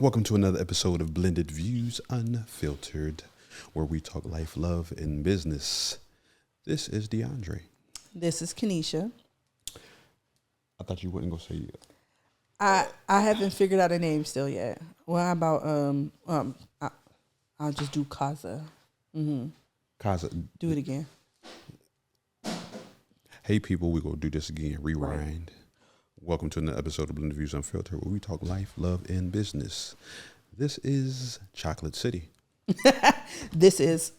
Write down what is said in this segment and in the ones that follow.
Welcome to another episode of Blended Views Unfiltered, where we talk life, love, and business. This is DeAndre. This is Kenesha. I thought you wouldn't go say it. I haven't figured out a name still yet. Well, how about I'll just do Kaza. Kaza. Do it again. Hey people, we're gonna do this again. Rewind. Right. Welcome to another episode of Blended Views Unfiltered, where we talk life, love, and business. This is Chocolate City. This is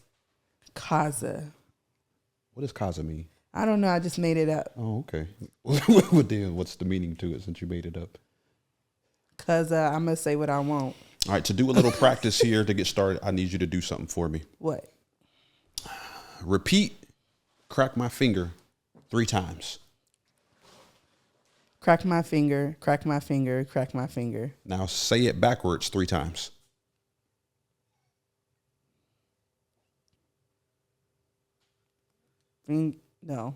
Kaza. What does Kaza mean? I don't know. I just made it up. Oh, okay. What's the meaning to it since you made it up? Cause I'm gonna say what I want. All right. To do a little practice here to get started, I need you to do something for me. What? Repeat. Crack my finger 3 times. Crack my finger, crack my finger, crack my finger. Now say it backwards 3 times. No.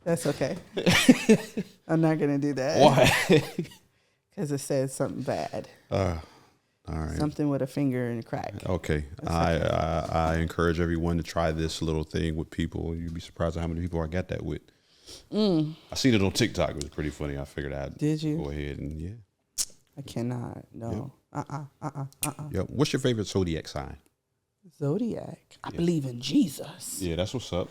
That's okay. I'm not going to do that. Why? Because it says something bad. All right. Something with a finger and a crack. Okay. I encourage everyone to try this little thing with people. You'd be surprised at how many people I got that with. I seen it on TikTok. It was pretty funny. I figured I'd go ahead and yeah. I cannot. No. Yep. Yep. What's your favorite zodiac sign? Zodiac. I believe in Jesus. Yeah, that's what's up.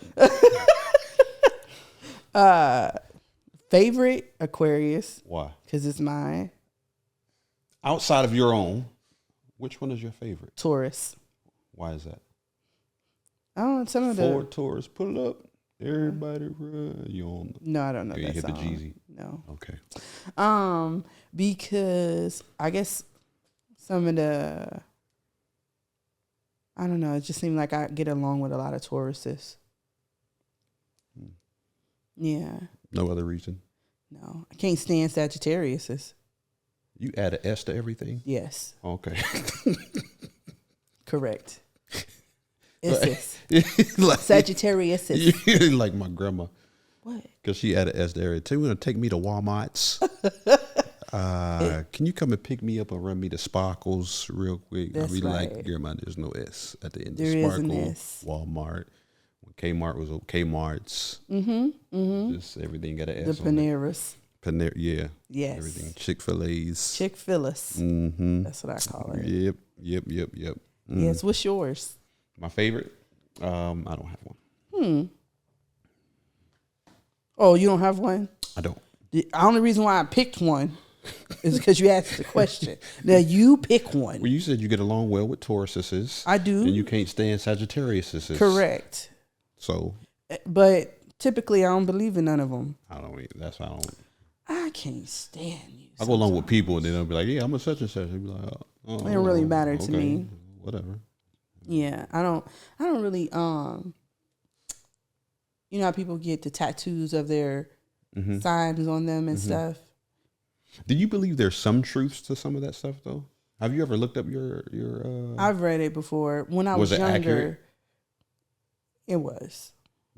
Favorite Aquarius. Why? Because it's mine. Outside of your own, which one is your favorite? Taurus. Why is that? I don't know. Some of the Ford Taurus, pull it up. Everybody run. You on? No, I don't know. You that hit song. the Jeezy. No. Okay. Because I guess some of the, I don't know. It just seemed like I get along with a lot of Tauruses. Yeah. No other reason? No, I can't stand Sagittariuses. You add an S to everything? Yes. Okay. Correct. Sagittarius. Like my grandma. What? Because she added S there. You want to take me to Walmart's? Can you come and pick me up and run me to Sparkles real quick? That's I'll be right. like, Grandma, there's no S at the end there of Sparkle. Is an S. Walmart. When Kmart was Kmart's. Just everything got an S the Paneras. Yeah. Yes. Everything. Chick-fil-A's. Chick-fil-A's. That's what I call it. Yep. Yes. What's yours? My favorite? I don't have one. Oh, you don't have one? I don't. The only reason why I picked one is because you asked the question. Now you pick one. Well, you said you get along well with Tauruses. I do. And you can't stand Sagittariuses. Correct. So. But typically I don't believe in none of them. I don't either. That's why I don't. I can't stand you. I go along with people and then they'll be like, yeah, I'm a such and such. They'll be like, oh, it don't really matter to me. Whatever. Yeah, I don't really, you know how people get the tattoos of their signs on them and stuff? Do you believe there's some truths to some of that stuff, though? Have you ever looked up your I've read it before. When I was younger, accurate? It was.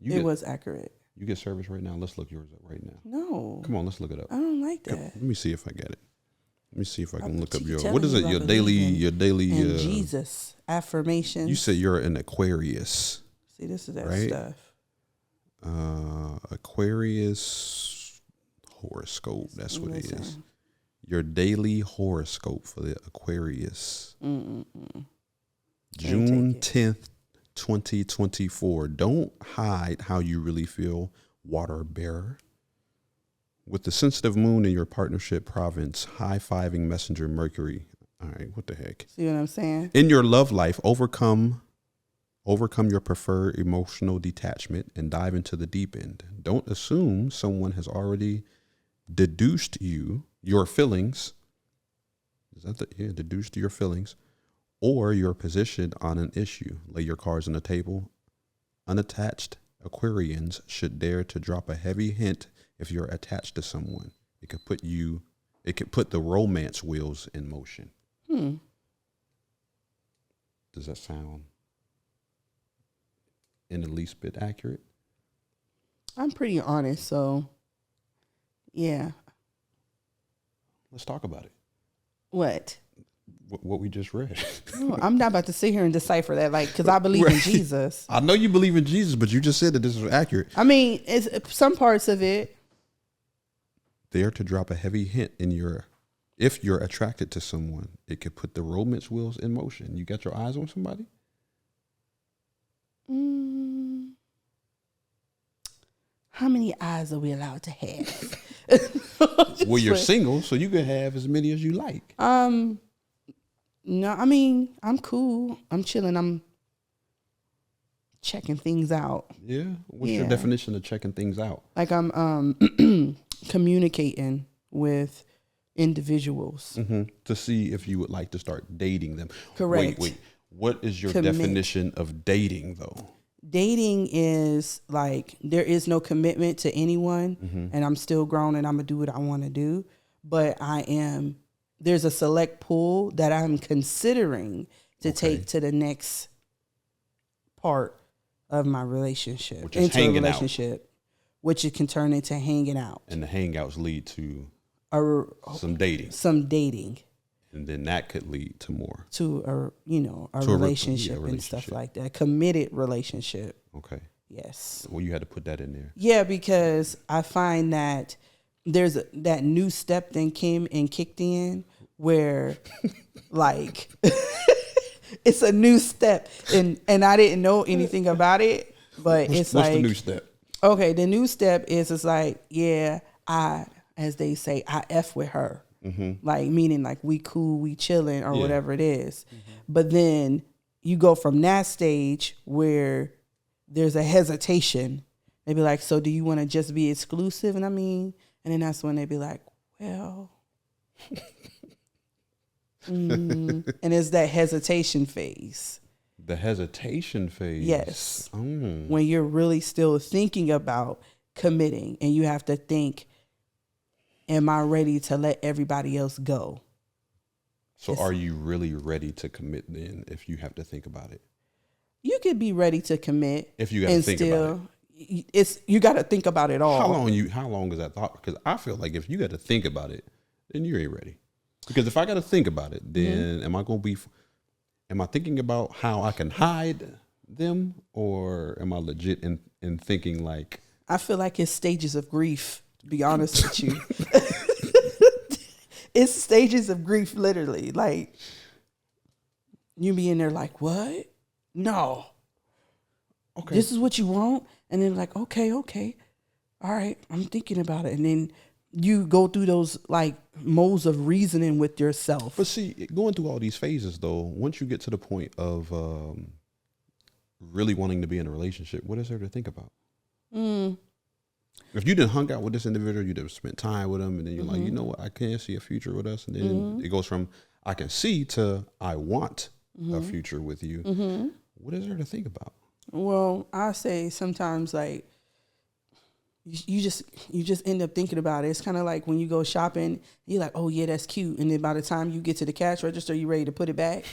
It was accurate. You get service right now. Let's look yours up right now. No. Come on, let's look it up. I don't like that. Let me see if I get it. Let me see if I can look up your. Telling What is it? Your daily. And Jesus affirmations. You said you're an Aquarius. See, this is that right? stuff. Aquarius horoscope. That's what it is. Your daily horoscope for the Aquarius. June 10th, 2024. Don't hide how you really feel, water bearer. With the sensitive moon in your partnership province, high-fiving messenger Mercury. All right, what the heck? See what I'm saying? In your love life, overcome your preferred emotional detachment and dive into the deep end. Don't assume someone has already deduced your feelings. Is that deduced your feelings or your position on an issue. Lay your cards on the table. Unattached Aquarians should dare to drop a heavy hint if you're attached to someone. It could put the romance wheels in motion. Does that sound in the least bit accurate? I'm pretty honest, so Yeah. Let's talk about it. What? What we just read. No, I'm not about to sit here and decipher that, like, because I believe in Jesus. I know you believe in Jesus, but you just said that this is accurate. I mean, it's some parts of it. They are to drop a heavy hint in if you're attracted to someone, it could put the romance wheels in motion. You got your eyes on somebody? How many eyes are we allowed to have? Well, you're single, so you can have as many as you like. No, I mean, I'm cool. I'm chilling. I'm checking things out. Yeah. What's your definition of checking things out? Like I'm communicating with individuals to see if you would like to start dating them. Correct. Wait. What is your definition of dating, though? Dating is like there is no commitment to anyone, and I'm still grown and I'm gonna do what I want to do. But there's a select pool that I'm considering to take to the next part of my relationship, which is into a relationship, which it can turn into hanging out. And the hangouts lead to some dating. And then that could lead to more. To a relationship and stuff like that. Committed relationship. Okay. Yes. Well, you had to put that in there. Yeah, because I find that there's that new step then came and kicked in where like it's a new step and I didn't know anything about it, but what's the new step? Okay, the new step is it's like, yeah, as they say, I F with her. Like meaning like we cool, we chilling or whatever it is. But then you go from that stage where there's a hesitation. They be like, so do you want to just be exclusive? And then that's when they be like, well, and it's that hesitation phase. The hesitation phase. Yes. When you're really still thinking about committing and you have to think, am I ready to let everybody else go? So are you really ready to commit then if you have to think about it? You could be ready to commit. If you got to think about it. You got to think about it all. How long is that thought? Because I feel like if you got to think about it, then you ain't ready. Because if I got to think about it, then am I thinking about how I can hide them, or am I legit in thinking like? I feel like it's stages of grief, to be honest with you. It's stages of grief, literally. Like, you be in there like, what? No. Okay. This is what you want? And then like, okay. All right, I'm thinking about it. And then you go through those like modes of reasoning with yourself. But see, going through all these phases though, once you get to the point of really wanting to be in a relationship, what is there to think about? If you done hung out with this individual, you done spent time with them, and then you're like, you know what, I can't see a future with us. And then it goes from I can see to I want a future with you. What is there to think about? Well, I say sometimes like you just end up thinking about it. It's kind of like when you go shopping, you're like, oh yeah, that's cute. And then by the time you get to the cash register, you ready to put it back.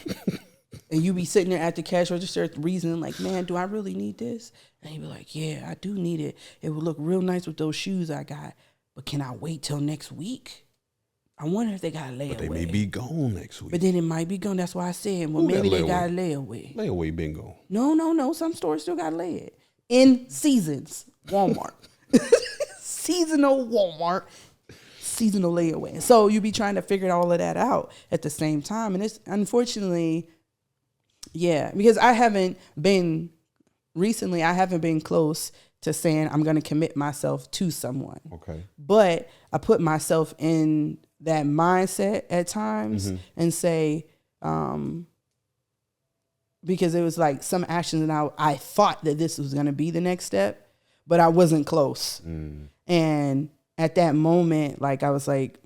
And you be sitting there at the cash register reasoning like, man, do I really need this? And you be like, yeah, I do need it. It would look real nice with those shoes I got. But can I wait till next week? I wonder if they got a layaway. But they may be gone next week. But then it might be gone. That's why I said, well, maybe they got a layaway. Layaway been gone. No. Some stores still got lay it. In seasons. Walmart. Seasonal Walmart. Seasonal layaway. So you be trying to figure all of that out at the same time. And it's unfortunately, yeah, because I haven't been close to saying I'm going to commit myself to someone. Okay. But I put myself in that mindset at times and say, because it was like some actions and I thought that this was going to be the next step, but I wasn't close. And at that moment, like I was like,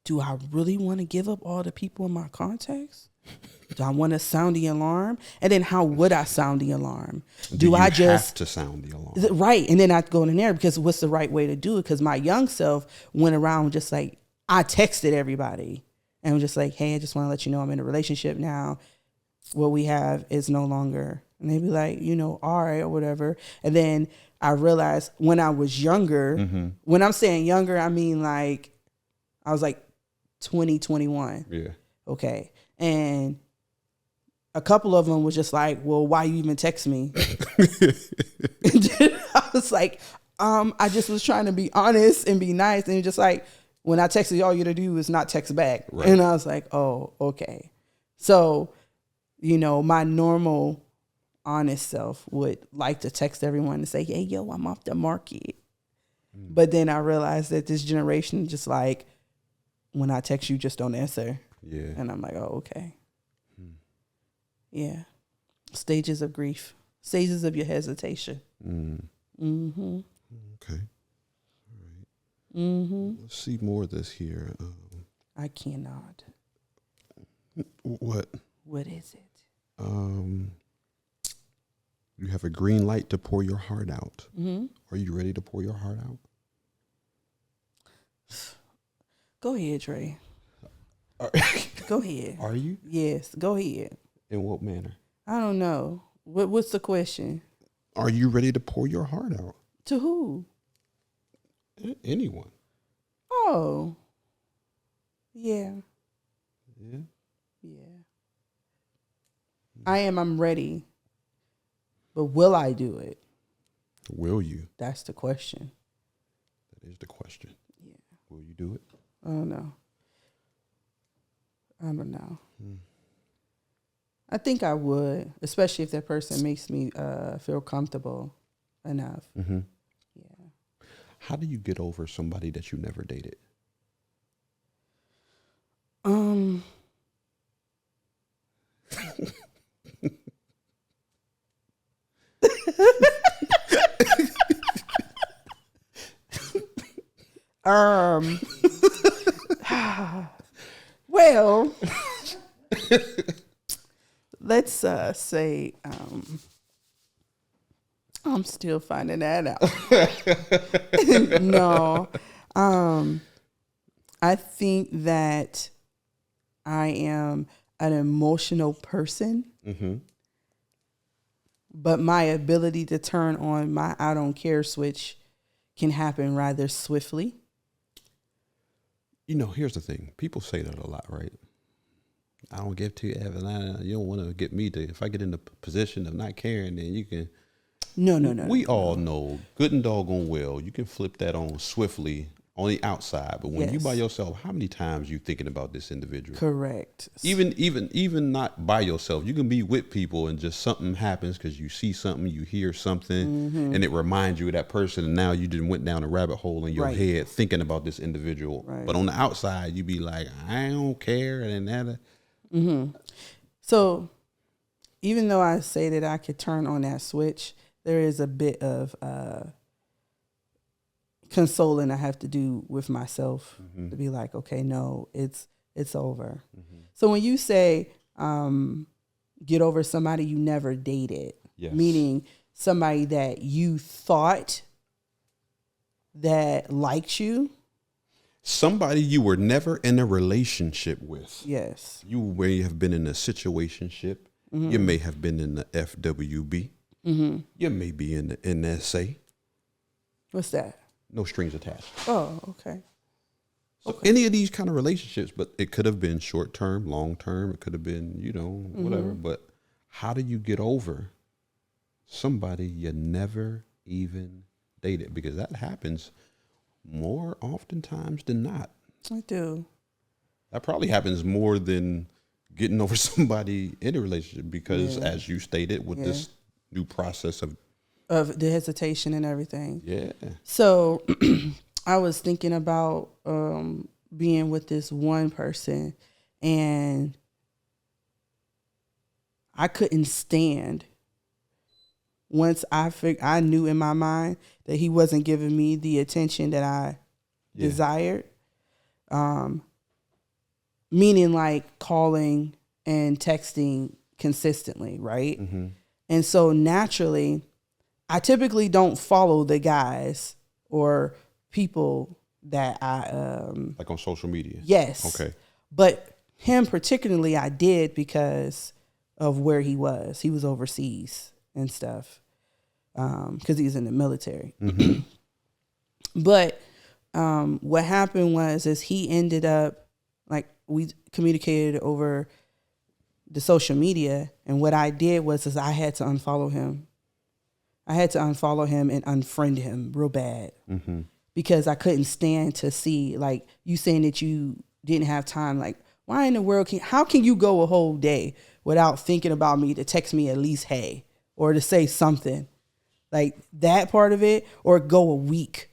do I really want to give up all the people in my contacts? Do I want to sound the alarm? And then how would I sound the alarm? Do I just have to sound the alarm? Right. And then I go in there because what's the right way to do it? Because my young self went around just like, I texted everybody and was just like, hey, I just want to let you know I'm in a relationship now. What we have is no longer And they'd be like, all right or whatever. And then I realized when I was younger, when I'm saying younger, I mean like I was like 20, 21. Yeah. Okay. And a couple of them was just like, well, why you even text me? And then I was like, I just was trying to be honest and be nice. And just like, when I texted you, all you to do is not text back. Right. And I was like, oh, okay. So, my normal honest self would like to text everyone and say, hey, yo, I'm off the market. But then I realized that this generation just like, when I text you, just don't answer. Yeah. And I'm like, oh, okay. Yeah. Stages of grief. Stages of your hesitation. Mm-hmm. Okay. All right. Let's see more of this here. I cannot. What? What is it? You have a green light to pour your heart out. Mm-hmm. Are you ready to pour your heart out? Go ahead, Trey. Go ahead. Are you? Yes, go ahead. In what manner? I don't know. What's the question? Are you ready to pour your heart out? To who? Anyone. Oh. Yeah. Yeah. Yeah. I'm ready. But will I do it? Will you? That's the question. That is the question. Yeah. Will you do it? I don't know. I think I would, especially if that person makes me feel comfortable enough. Mm-hmm. Yeah. How do you get over somebody that you never dated? Well, let's say I'm still finding that out. No, I think that I am an emotional person, but my ability to turn on my I don't care switch can happen rather swiftly. Here's the thing. People say that a lot, right? I don't give two F, and you don't want to get me to. If I get in the position of not caring, then you can. No. We all know good and doggone well. You can flip that on swiftly on the outside, but when you by yourself, how many times you thinking about this individual? Correct. Even not by yourself, you can be with people and just something happens because you see something, you hear something, and it reminds you of that person, and now you just went down a rabbit hole in your head thinking about this individual. Right. But on the outside, you be like, I don't care, and that. So, even though I say that I could turn on that switch, there is a bit of consoling I have to do with myself to be like, okay, no, it's over. So when you say get over somebody you never dated, meaning somebody that you thought that liked you, somebody you were never in a relationship with. Yes, you may have been in a situationship. You may have been in the FWB. You may be in the NSA. What's that? No strings attached. Oh, okay. So any of these kind of relationships, but it could have been short term, long term. It could have been, whatever. But how do you get over somebody you never even dated? Because that happens more oftentimes than not. I do. That probably happens more than getting over somebody in a relationship because, as you stated, with this new process of the hesitation and everything. Yeah. So I was thinking about being with this one person, and I couldn't stand once I knew in my mind that he wasn't giving me the attention that I desired. Meaning like calling and texting consistently, right? And so naturally, I typically don't follow the guys or people that I like on social media. Yes. Okay. But him particularly I did because of where he was. He was overseas and stuff because he was in the military. Mm-hmm. But what happened is he ended up, like, we communicated over the social media, and what I did was I had to unfollow him. I had to unfollow him and unfriend him real bad because I couldn't stand to see, like, you saying that you didn't have time. Like, why in the world how can you go a whole day without thinking about me to text me at least hey or to say something like that part of it, or go a week?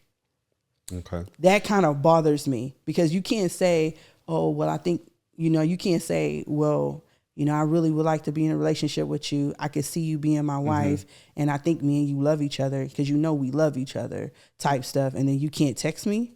Okay. That kind of bothers me because you can't say, oh, well, I think, you can't say, well, I really would like to be in a relationship with you. I could see you being my wife, and I think me and you love each other because we love each other type stuff. And then you can't text me.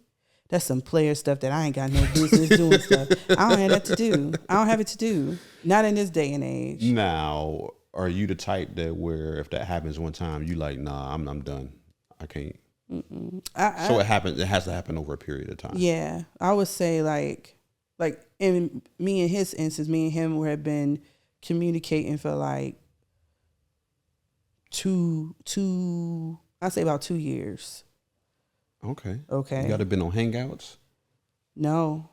That's some player stuff that I ain't got no business doing stuff. I don't have that to do. I don't have it to do. Not in this day and age. Now, are you the type that where if that happens one time, you like, nah, I'm done. I can't. So it happens. It has to happen over a period of time. Yeah, I would say like in me and his instance, me and him have been communicating for like I'd say about 2 years. Okay. Okay. You got to been on Hangouts? No,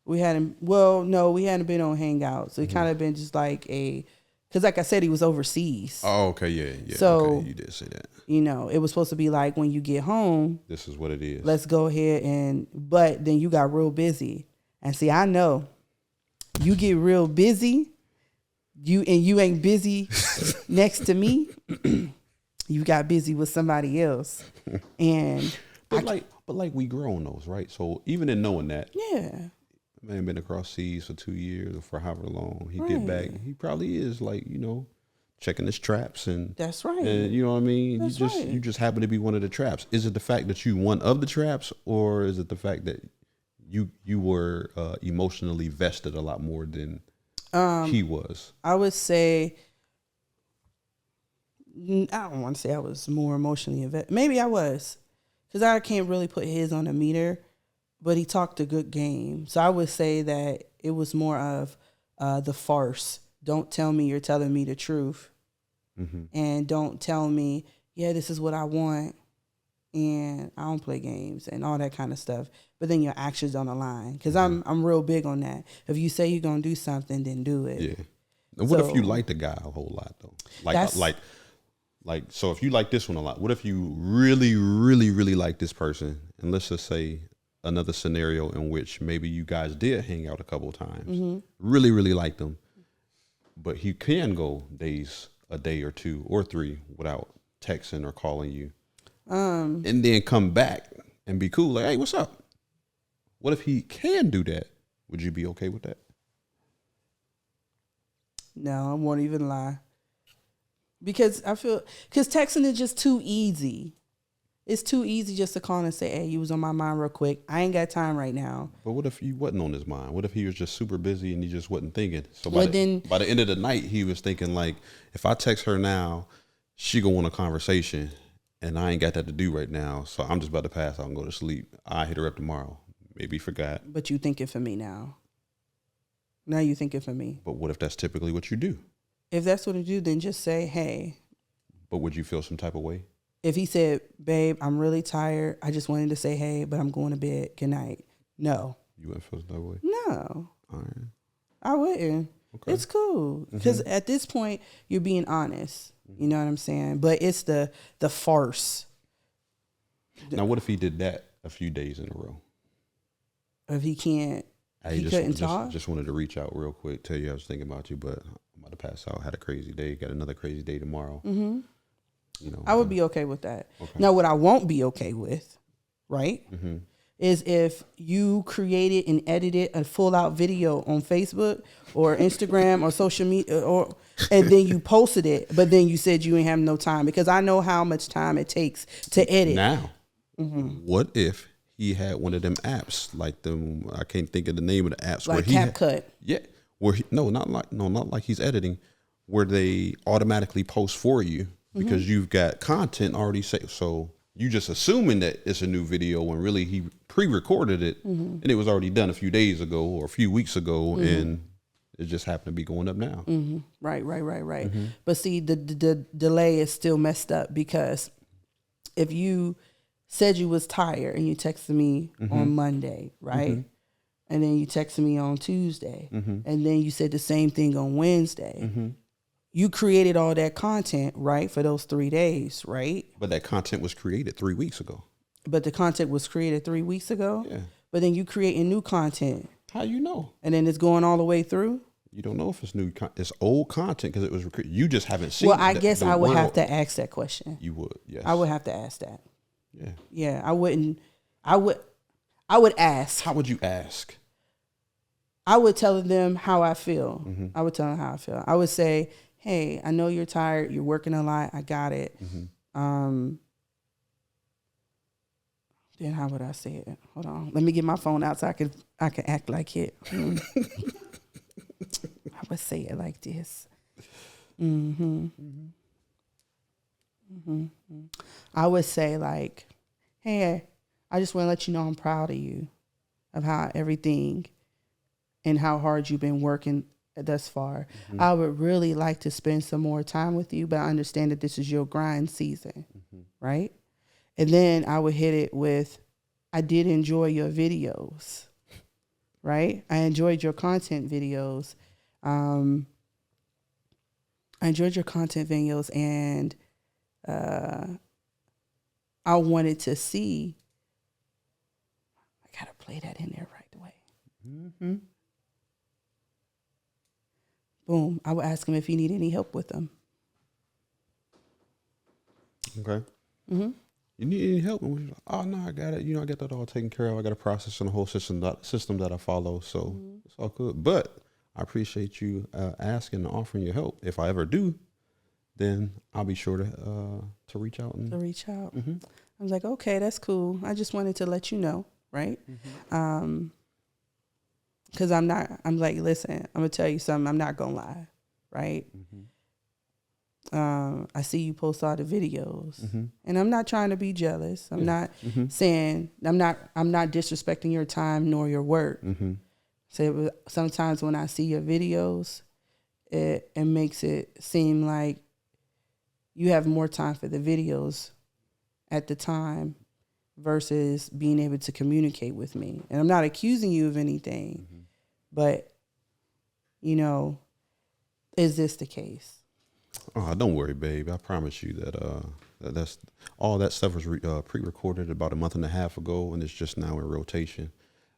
we hadn't. Well, no, we hadn't been on Hangouts. It kind of been just like because like I said, he was overseas. Oh, okay, yeah. So okay, you did say that. It was supposed to be like when you get home, this is what it is. Let's go ahead but then you got real busy. And see, I know you get real busy, you ain't busy next to me. You got busy with somebody else. And but like we grown those, right? So even in knowing that, yeah. Man been across seas for 2 years or for however long. He get back, he probably is like, checking his traps and that's right. And you know what I mean? That's you just happen to be one of the traps. Is it the fact that you one of the traps, or is it the fact that you were emotionally vested a lot more than he was? I would say I don't want to say I was more emotionally invested. Maybe I was, because I can't really put his on a meter, but he talked a good game. So I would say that it was more of the farce. Don't tell me you're telling me the truth. And don't tell me, yeah, this is what I want, and I don't play games and all that kind of stuff. But then your actions don't align, because I'm real big on that. If you say you're gonna do something, then do it. Yeah. And what if you like the guy a whole lot though? So if you like this one a lot, what if you really, really, really like this person, and let's just say another scenario in which maybe you guys did hang out a couple of times, really, really liked them, but he can go a day or 2 or 3 without texting or calling you, and then come back and be cool, like, hey, what's up? What if he can do that? Would you be okay with that? No, I won't even lie. Because texting is just too easy. It's too easy just to call and say, hey, you was on my mind real quick. I ain't got time right now. But what if he wasn't on his mind? What if he was just super busy and he just wasn't thinking? So by the end of the night, he was thinking, like, if I text her now, she gonna want a conversation, and I ain't got that to do right now. So I'm just about to pass out and go to sleep. I hit her up tomorrow. Maybe forgot. But you thinking for me now. Now you thinking for me. But what if that's typically what you do? If that's what you do, then just say, hey. But would you feel some type of way? If he said, babe, I'm really tired, I just wanted to say, hey, but I'm going to bed. Good night. No. You wouldn't feel that way? No. All right. I wouldn't. Okay. It's cool. Because at this point, you're being honest. You know what I'm saying? But it's the farce. Now, what if he did that a few days in a row? If he can't, he couldn't talk? Just wanted to reach out real quick, tell you I was thinking about you, but I'm about to pass out. Had a crazy day. Got another crazy day tomorrow. I would be okay with that. Okay. Now, what I won't be okay with, right, is if you created and edited a full out video on Facebook or Instagram or social media, and then you posted it, but then you said you ain't have no time, because I know how much time it takes to edit. Now, what if he had one of them apps like them? I can't think of the name of the apps. Like CapCut. Yeah. Not like he's editing, where they automatically post for you. Because you've got content already saved. So you just assuming that it's a new video when really he pre-recorded it and it was already done a few days ago or a few weeks ago, and It just happened to be going up now. Right. But see, the delay is still messed up, because if you said you was tired and you texted me on Monday, right? And then you texted me on Tuesday, and then you said the same thing on Wednesday. You created all that content, right, for those 3 days, right? But that content was created 3 weeks ago. But the content was created 3 weeks ago? Yeah. But then you creating new content. How you know? And then it's going all the way through? You don't know if it's new. It's old content because it was. You just haven't seen. Well, I guess I would have to ask that question. You would, yes. I would have to ask that. Yeah. Yeah, I wouldn't. I would ask. How would you ask? I would tell them how I feel. I would tell them how I feel. I would say, hey, I know you're tired. You're working a lot. I got it. Then how would I say it? Hold on. Let me get my phone out so I can act like it. I would say it like this. I would say like, hey, I just want to let you know I'm proud of you, of how everything and how hard you've been working thus far. I would really like to spend some more time with you, but I understand that this is your grind season, right? And then I would hit it with, I did enjoy your videos, right? I enjoyed your content videos. And I wanted to see, I got to play that in there right away. Boom. I would ask him if he need any help with them. Okay. You need any help? And we're like, oh no, I got it. I got that all taken care of. I got a process and a whole system that I follow. So it's all good. But I appreciate you asking and offering your help. If I ever do, then I'll be sure to reach out. I was like, okay, that's cool. I just wanted to let you know, right? Because I'm like, listen, I'm going to tell you something. I'm not going to lie, right? I see you post all the videos, and I'm not trying to be jealous. I'm not saying, I'm not disrespecting your time nor your work. So sometimes when I see your videos, it makes it seem like you have more time for the videos at the time versus being able to communicate with me. And I'm not accusing you of anything, but, is this the case? Oh, don't worry, babe. I promise you that that's all that stuff was pre-recorded about a month and a half ago, and it's just now in rotation.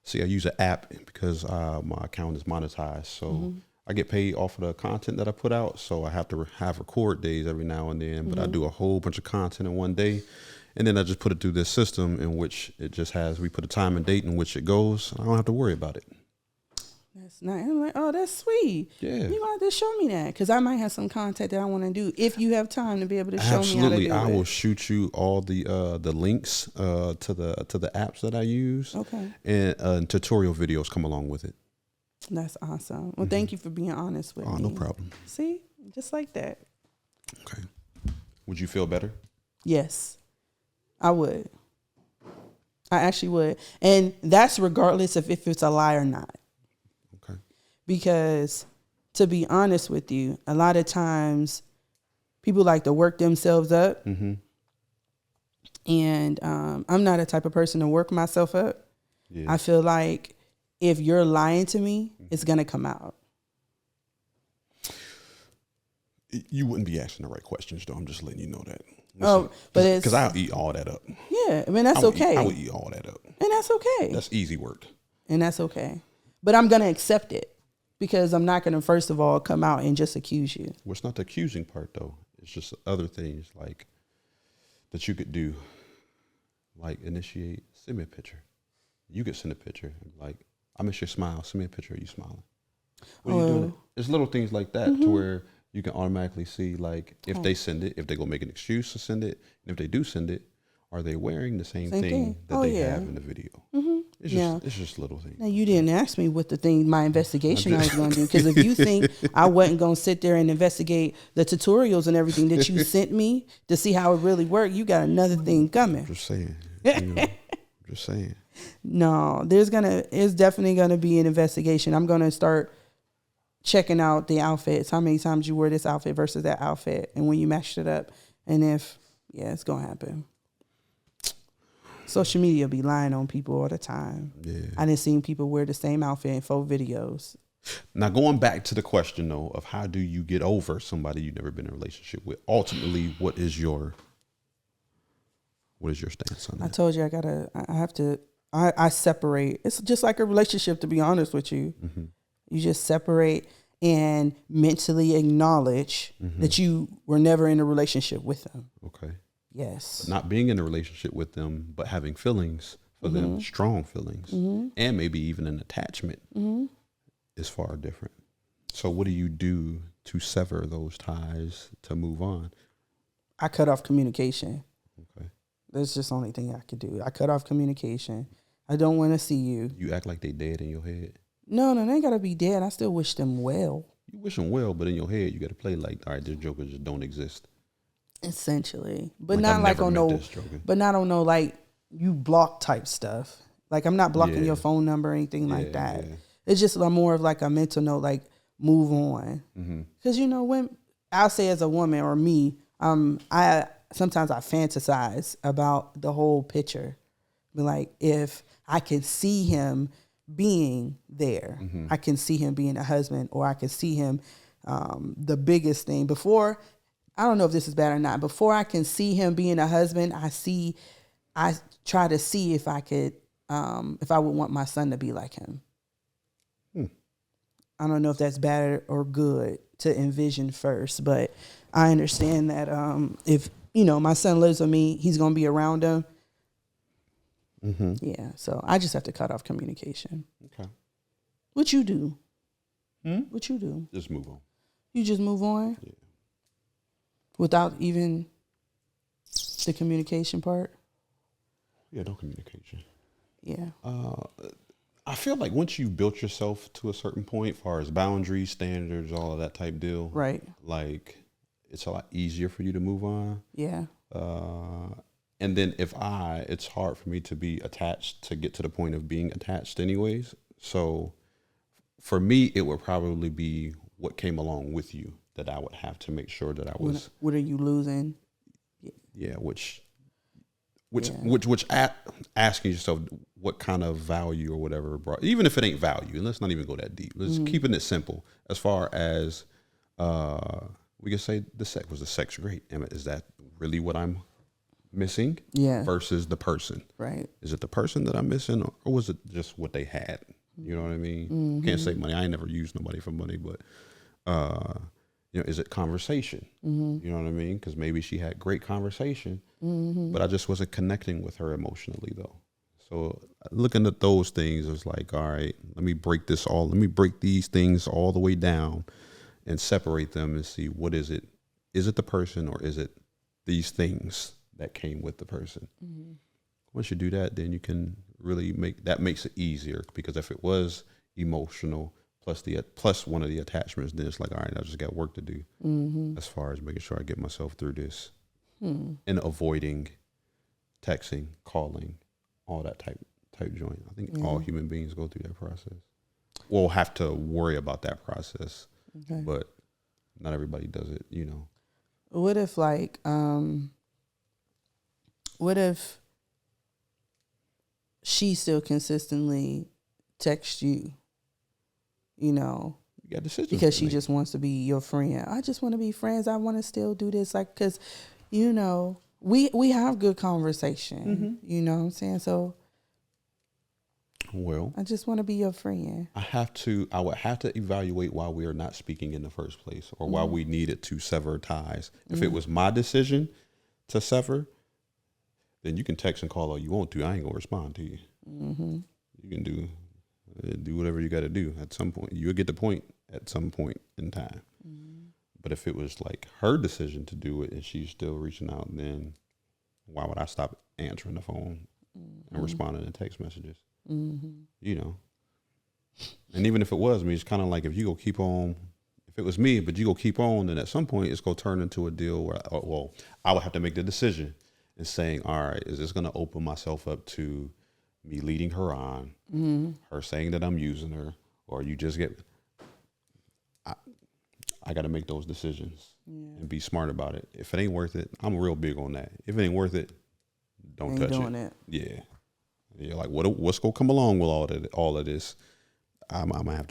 See, I use an app because my account is monetized, so I get paid off of the content that I put out. So I have to have record days every now and then, but I do a whole bunch of content in one day, and then I just put it through this system in which it just has. We put a time and date in which it goes. I don't have to worry about it. That's nice. I'm like, oh, that's sweet. Yeah. You want to show me that? Because I might have some content that I want to do if you have time to be able to show me how to do it. I will shoot you all the links to the apps that I use. Okay. And tutorial videos come along with it. That's awesome. Well, thank you for being honest with me. Oh, no problem. See? Just like that. Okay. Would you feel better? Yes, I would. I actually would. And that's regardless of if it's a lie or not. Because to be honest with you, a lot of times people like to work themselves up. And I'm not a type of person to work myself up. Yeah. I feel like if you're lying to me, it's going to come out. You wouldn't be asking the right questions, though. I'm just letting you know that. Listen, but it's... Because I'll eat all that up. Yeah, I mean, that's okay. I would eat all that up. And that's okay. That's easy work. And that's okay. But I'm going to accept it. Because I'm not going to, first of all, come out and just accuse you. Well, it's not the accusing part, though. It's just other things like that you could do, like initiate, send me a picture. You could send a picture. Like, I miss your smile. Send me a picture of you smiling. What are you doing? It's little things like that to where you can automatically see, like, if they send it, if they're going to make an excuse to send it, and if they do send it, are they wearing the same thing that they have in the video? It's just little things. Now, you didn't ask me what my investigation I was going to do. Because if you think I wasn't going to sit there and investigate the tutorials and everything that you sent me to see how it really worked, you got another thing coming. Just saying. Just saying. No, it's definitely going to be an investigation. I'm going to start checking out the outfits, how many times you wear this outfit versus that outfit, and when you matched it up, and if it's gonna happen. Social media be lying on people all the time. Yeah. I done seen people wear the same outfit in 4 videos. Now, going back to the question though of how do you get over somebody you've never been in a relationship with? Ultimately, what is your stance on that? I told you I separate. It's just like a relationship, to be honest with you. Mm-hmm. You just separate and mentally acknowledge that you were never in a relationship with them. Okay. Yes. Not being in a relationship with them, but having feelings for them, strong feelings, and maybe even an attachment is far different. So what do you do to sever those ties to move on? I cut off communication. Okay. That's just the only thing I could do. I cut off communication. I don't want to see you. You act like they dead in your head. No, they ain't got to be dead. I still wish them well. You wish them well, but in your head, you got to play like, all right, this joker just don't exist. Essentially. But Like, not like on no, like you block type stuff. Like I'm not blocking your phone number or anything like that. Yeah. It's just more of like a mental note, like move on. Because when I'll say as a woman or me, I sometimes I fantasize about the whole picture. But like if I can see him being there, I can see him being a husband, or I can see him the biggest thing before. I don't know if this is bad or not. Before I can see him being a husband, I try to see if I could, if I would want my son to be like him. I don't know if that's bad or good to envision first, but I understand that if, my son lives with me, he's going to be around him. Yeah. So I just have to cut off communication. Okay. What you do? What you do? Just move on. You just move on? Yeah. Without even the communication part? Yeah, no communication. Yeah. I feel like once you built yourself to a certain point, as far as boundaries, standards, all of that type deal, right? Like it's a lot easier for you to move on. Yeah. And then it's hard for me to be attached to get to the point of being attached anyways. So for me, it would probably be what came along with you that I would have to make sure that I was. What are you losing? Yeah. Asking yourself what kind of value or whatever brought, even if it ain't value, and let's not even go that deep. Let's keeping it simple as far as, we can say was the sex great? Is that really what I'm missing? Yeah. Versus the person. Right. Is it the person that I'm missing, or was it just what they had? You know what I mean? Can't say money. I ain't never used nobody for money, but is it conversation? You know what I mean? Because maybe she had great conversation, but I just wasn't connecting with her emotionally though. So looking at those things, it's like, all right, let me break these things all the way down and separate them and see what is it? Is it the person, or is it these things that came with the person? Once you do that, then you can really makes it easier, because if it was emotional plus one of the attachments, then it's like, all right, I just got work to do as far as making sure I get myself through this and avoiding texting, calling, all that type joint. I think all human beings go through that process. We'll have to worry about that process, but not everybody does it, What if what if she still consistently texts you? You got decisions because she just wants to be your friend. I just want to be friends. I want to still do this, like, because we have good conversation. You know what I'm saying? So, well, I just want to be your friend. I would have to evaluate why we are not speaking in the first place, or why we needed to sever ties. If it was my decision to sever, then you can text and call all you want to. I ain't gonna respond to you. You can do whatever you got to do. At some point, you'll get the point at some point in time. But if it was like her decision to do it and she's still reaching out, then why would I stop answering the phone and responding to text messages? And even if it was me, it's kind of like, if it was me, but you go keep on, then at some point it's going to turn into a deal where, I would have to make the decision and saying, all right, is this going to open myself up to me leading her on, her saying that I'm using her, or you just get, I got to make those decisions and be smart about it. If it ain't worth it, I'm real big on that. If it ain't worth it, don't touch it. Yeah. Yeah. Like what's going to come along with all of this? I'm going to have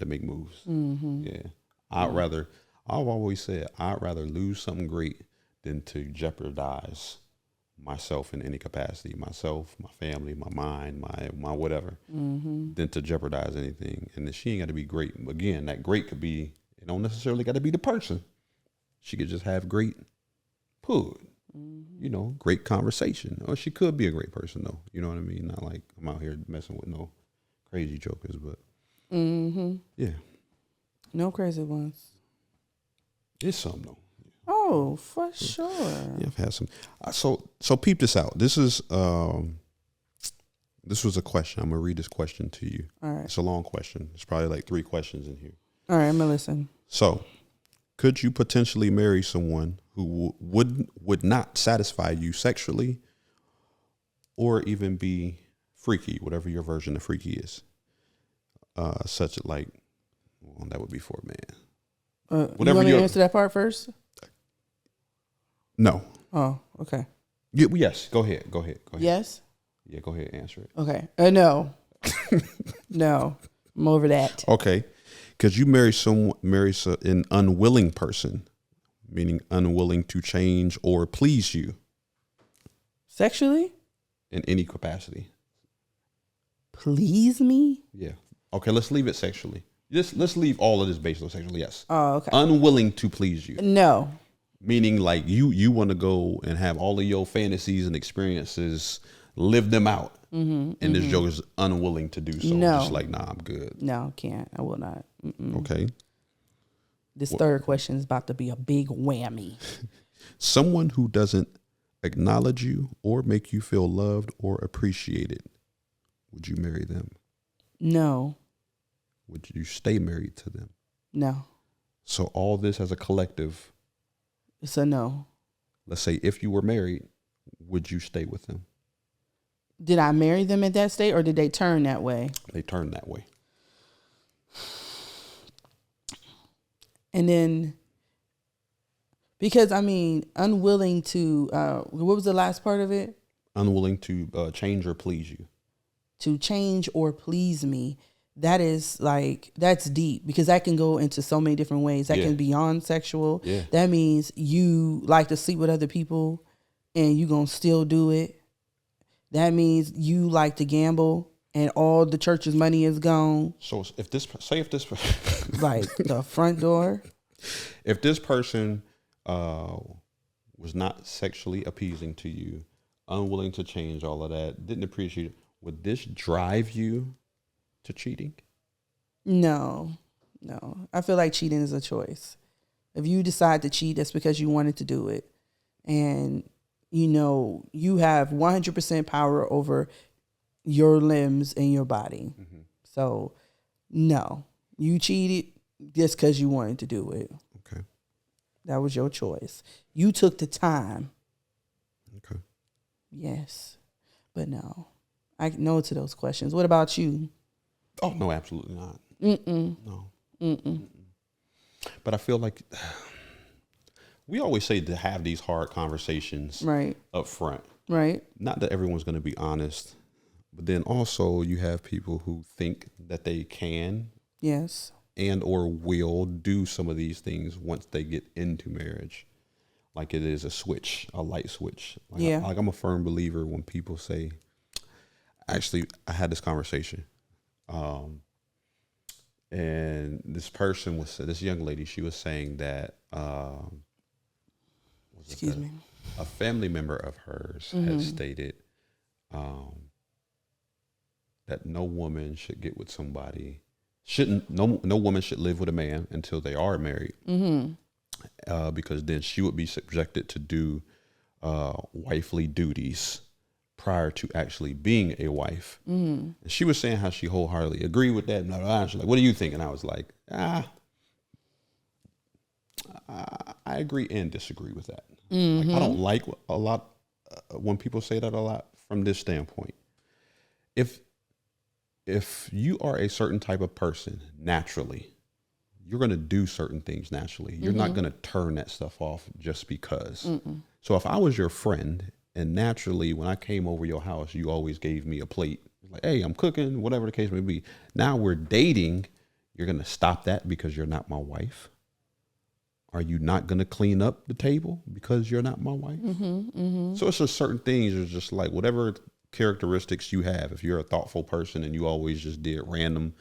to make moves. Yeah. I've always said, I'd rather lose something great than to jeopardize myself in any capacity, myself, my family, my mind, my whatever, than to jeopardize anything. And she ain't got to be great. Again, that great could be, it don't necessarily got to be the person. She could just have great food, great conversation. Or she could be a great person though. You know what I mean? Not like I'm out here messing with no crazy jokers, but yeah. No crazy ones. It's something though. Oh, for sure. Yeah, I've had some. So peep this out. This was a question. I'm gonna read this question to you. All right. It's a long question. It's probably like 3 questions in here. All right, I'm gonna listen. So, could you potentially marry someone who would not satisfy you sexually, or even be freaky, whatever your version of freaky is? Such like, well, that would be for a man. You want me to answer that part first? No. Oh, okay. Yes. Go ahead. Yes. Yeah, go ahead and answer it. Okay. No. No. I'm over that. Okay. Because you marry an unwilling person, meaning unwilling to change or please you. Sexually? In any capacity. Please me? Yeah. Okay, let's leave it sexually. Let's leave all of this based on sexually, yes. Oh, okay. Unwilling to please you. No. Meaning like you want to go and have all of your fantasies and experiences, live them out. And this joker's unwilling to do so. No. Just like, nah, I'm good. No, can't. I will not. Okay. This third question is about to be a big whammy. Someone who doesn't acknowledge you or make you feel loved or appreciated. Would you marry them? No. Would you stay married to them? No. So all this as a collective. It's a no. Let's say if you were married, would you stay with them? Did I marry them at that state or did they turn that way? They turned that way. And then, because unwilling to, what was the last part of it? Unwilling to change or please you. To change or please me. That is that's deep because that can go into so many different ways. That can be beyond sexual. Yeah. That means you like to sleep with other people and you gonna still do it. That means you like to gamble and all the church's money is gone. So if this like the front door. If this person was not sexually appeasing to you, unwilling to change all of that, didn't appreciate it, would this drive you to cheating? No. I feel like cheating is a choice. If you decide to cheat, that's because you wanted to do it. And, you have 100% power over your limbs and your body. Mm-hmm. So, no. You cheated just because you wanted to do it. Okay. That was your choice. You took the time. Okay. Yes. But no. I know to those questions. What about you? Oh, no, absolutely not. No. But I feel like we always say to have these hard conversations right up front. Right. Not that everyone's going to be honest, but then also you have people who think that they can. Yes. And or will do some of these things once they get into marriage. Like it is a switch, a light switch. Like I'm a firm believer when people say, actually, I had this conversation. And this young lady, she was saying that, a family member of hers had stated, that no woman should get with somebody, no woman should live with a man until they are married. Because then she would be subjected to do, wifely duties prior to actually being a wife. And she was saying how she wholeheartedly agreed with that. And she's like, what do you think? And I was like, I agree and disagree with that. Like, I don't like a lot when people say that a lot from this standpoint. If you are a certain type of person naturally, you're going to do certain things naturally. You're not going to turn that stuff off just because. So if I was your friend and naturally when I came over your house, you always gave me a plate. Like, hey, I'm cooking, whatever the case may be. Now we're dating. You're going to stop that because you're not my wife. Are you not going to clean up the table because you're not my wife? So it's just certain things. It's just like whatever characteristics you have. If you're a thoughtful person and you always just did random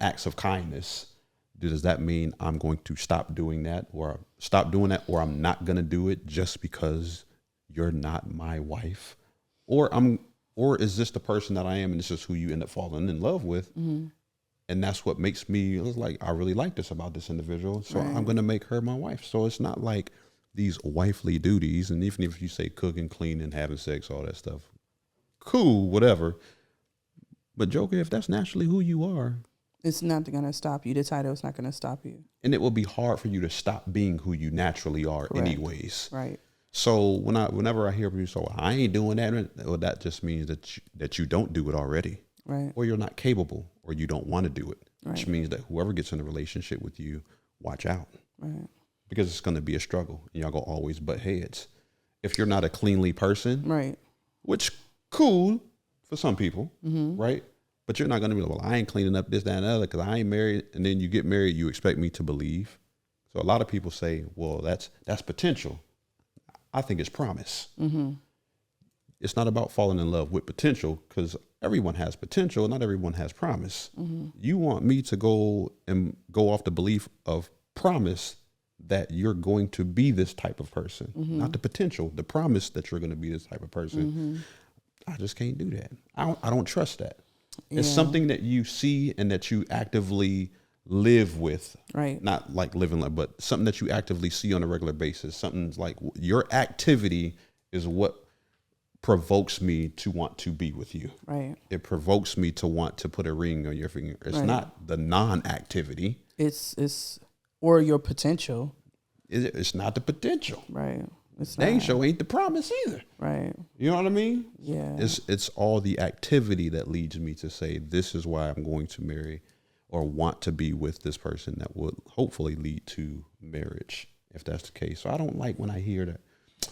acts of kindness, does that mean I'm going to stop doing that or I'm not going to do it just because you're not my wife? Or is this the person that I am and this is who you end up falling in love with? And that's what makes me like, I really like this about this individual. So I'm going to make her my wife. So it's not like these wifely duties. And even if you say cooking, cleaning, having sex, all that stuff, cool, whatever. But Joker, if that's naturally who you are, it's not going to stop you. The title is not going to stop you. And it will be hard for you to stop being who you naturally are anyways. Right. So whenever I hear people say, I ain't doing that, well, that just means that you don't do it already. Right. Or you're not capable, or you don't want to do it, which means that whoever gets in a relationship with you, watch out. Right. Because it's going to be a struggle and y'all going to always butt heads. If you're not a cleanly person, right, which cool for some people, right? But you're not going to be like, well, I ain't cleaning up this, that, and the other because I ain't married. And then you get married, you expect me to believe. So a lot of people say, well, that's potential. I think it's promise. It's not about falling in love with potential because everyone has potential. Not everyone has promise. You want me to go off the belief of promise that you're going to be this type of person, not the potential, the promise that you're going to be this type of person. I just can't do that. I don't trust that. Yeah. It's something that you see and that you actively live with, right? Not like living life, but something that you actively see on a regular basis. Something's like your activity is what provokes me to want to be with you. Right. It provokes me to want to put a ring on your finger. It's not the non-activity. It's or your potential. It's not the potential. Right. It's dang show ain't the promise either. Right. You know what I mean? Yeah. It's all the activity that leads me to say this is why I'm going to marry or want to be with this person that would hopefully lead to marriage if that's the case. So I don't like when I hear that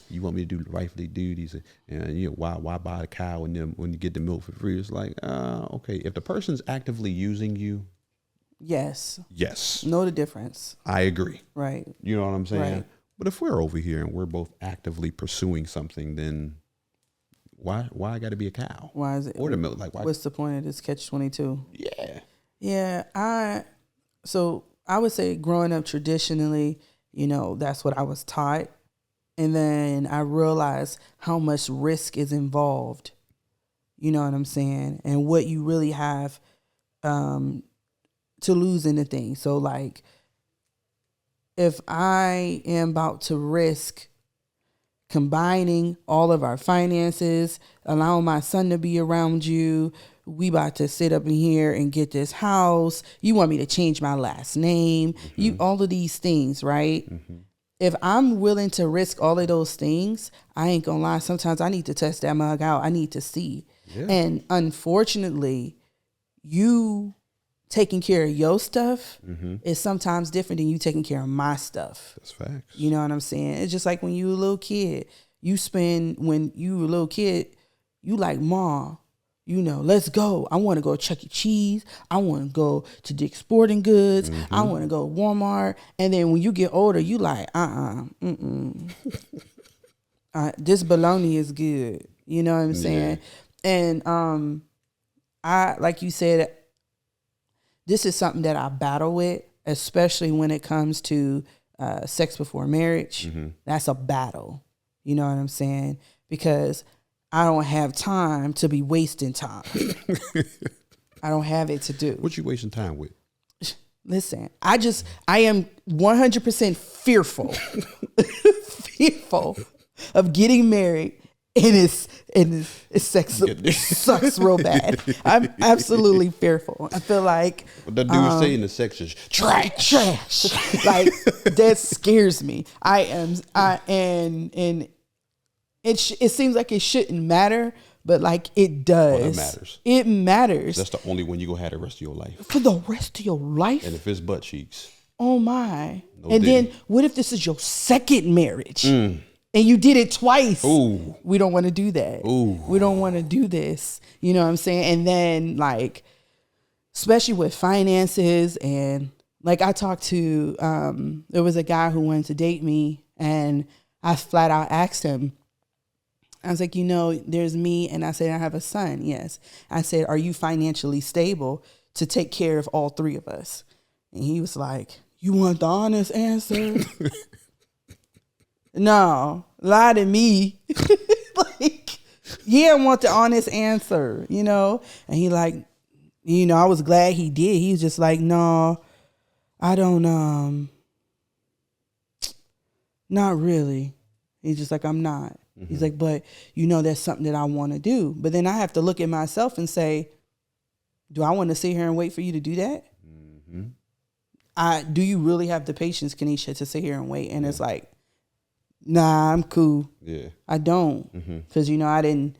you want me to do wifely duties and you know why buy the cow and then when you get the milk for free. It's like okay, if the person's actively using you, yes, know the difference. I agree. Right. You know what I'm saying? Right. But if we're over here and we're both actively pursuing something, then why I got to be a cow? Why is it? Or the milk? Like, why? What's the point of this catch-22? Yeah. Yeah. So I would say growing up traditionally, you know, that's what I was taught. And then I realized how much risk is involved. You know what I'm saying? And what you really have to lose in the thing. So like, if I am about to risk combining all of our finances, allowing my son to be around you, we about to sit up in here and get this house. You want me to change my last name, all of these things, right? If I'm willing to risk all of those things, I ain't gonna lie. Sometimes I need to test that mug out. I need to see. Yeah. And unfortunately, you taking care of your stuff is sometimes different than you taking care of my stuff. That's facts. You know what I'm saying? It's just like when you were a little kid. When you were a little kid, you like, Mom, you know, let's go. I want to go to Chuck E. Cheese. I want to go to Dick's Sporting Goods. I want to go to Walmart. And then when you get older, you like, this bologna is good. You know what I'm saying? And I, like you said, this is something that I battle with, especially when it comes to sex before marriage. That's a battle. You know what I'm saying? Because I don't have time to be wasting time. I don't have it to do. What you wasting time with? Listen, I am 100% fearful of getting married. It's sex sucks real bad. I'm absolutely fearful. I feel like what that dude was saying the sex is trash. Like that scares me. And it seems like it shouldn't matter, but like it does. Oh, that matters. It matters. That's the only one you gonna have the rest of your life. For the rest of your life. And if it's butt cheeks. Oh my. No and diddy. then what if this is your second marriage? And you did it twice? Ooh. We don't want to do that. Ooh. We don't want to do this. You know what I'm saying? And then like, especially with finances, and like I talked to, there was a guy who wanted to date me, and I flat out asked him, I was like, there's me, and I said, I have a son. Yes. I said, are you financially stable to take care of all three of us? And he was like, you want the honest answer? No, lie to me. Like, yeah, I want the honest answer, And he like, I was glad he did. He was just like, no, I don't, not really. He's just like, I'm not. Mm-hmm. He's like, but that's something that I want to do. But then I have to look at myself and say, do I want to sit here and wait for you to do that? Mm-hmm. Do you really have the patience, Kenesha, to sit here and wait? And it's like, nah, I'm cool. Yeah. I don't. Because, I didn't,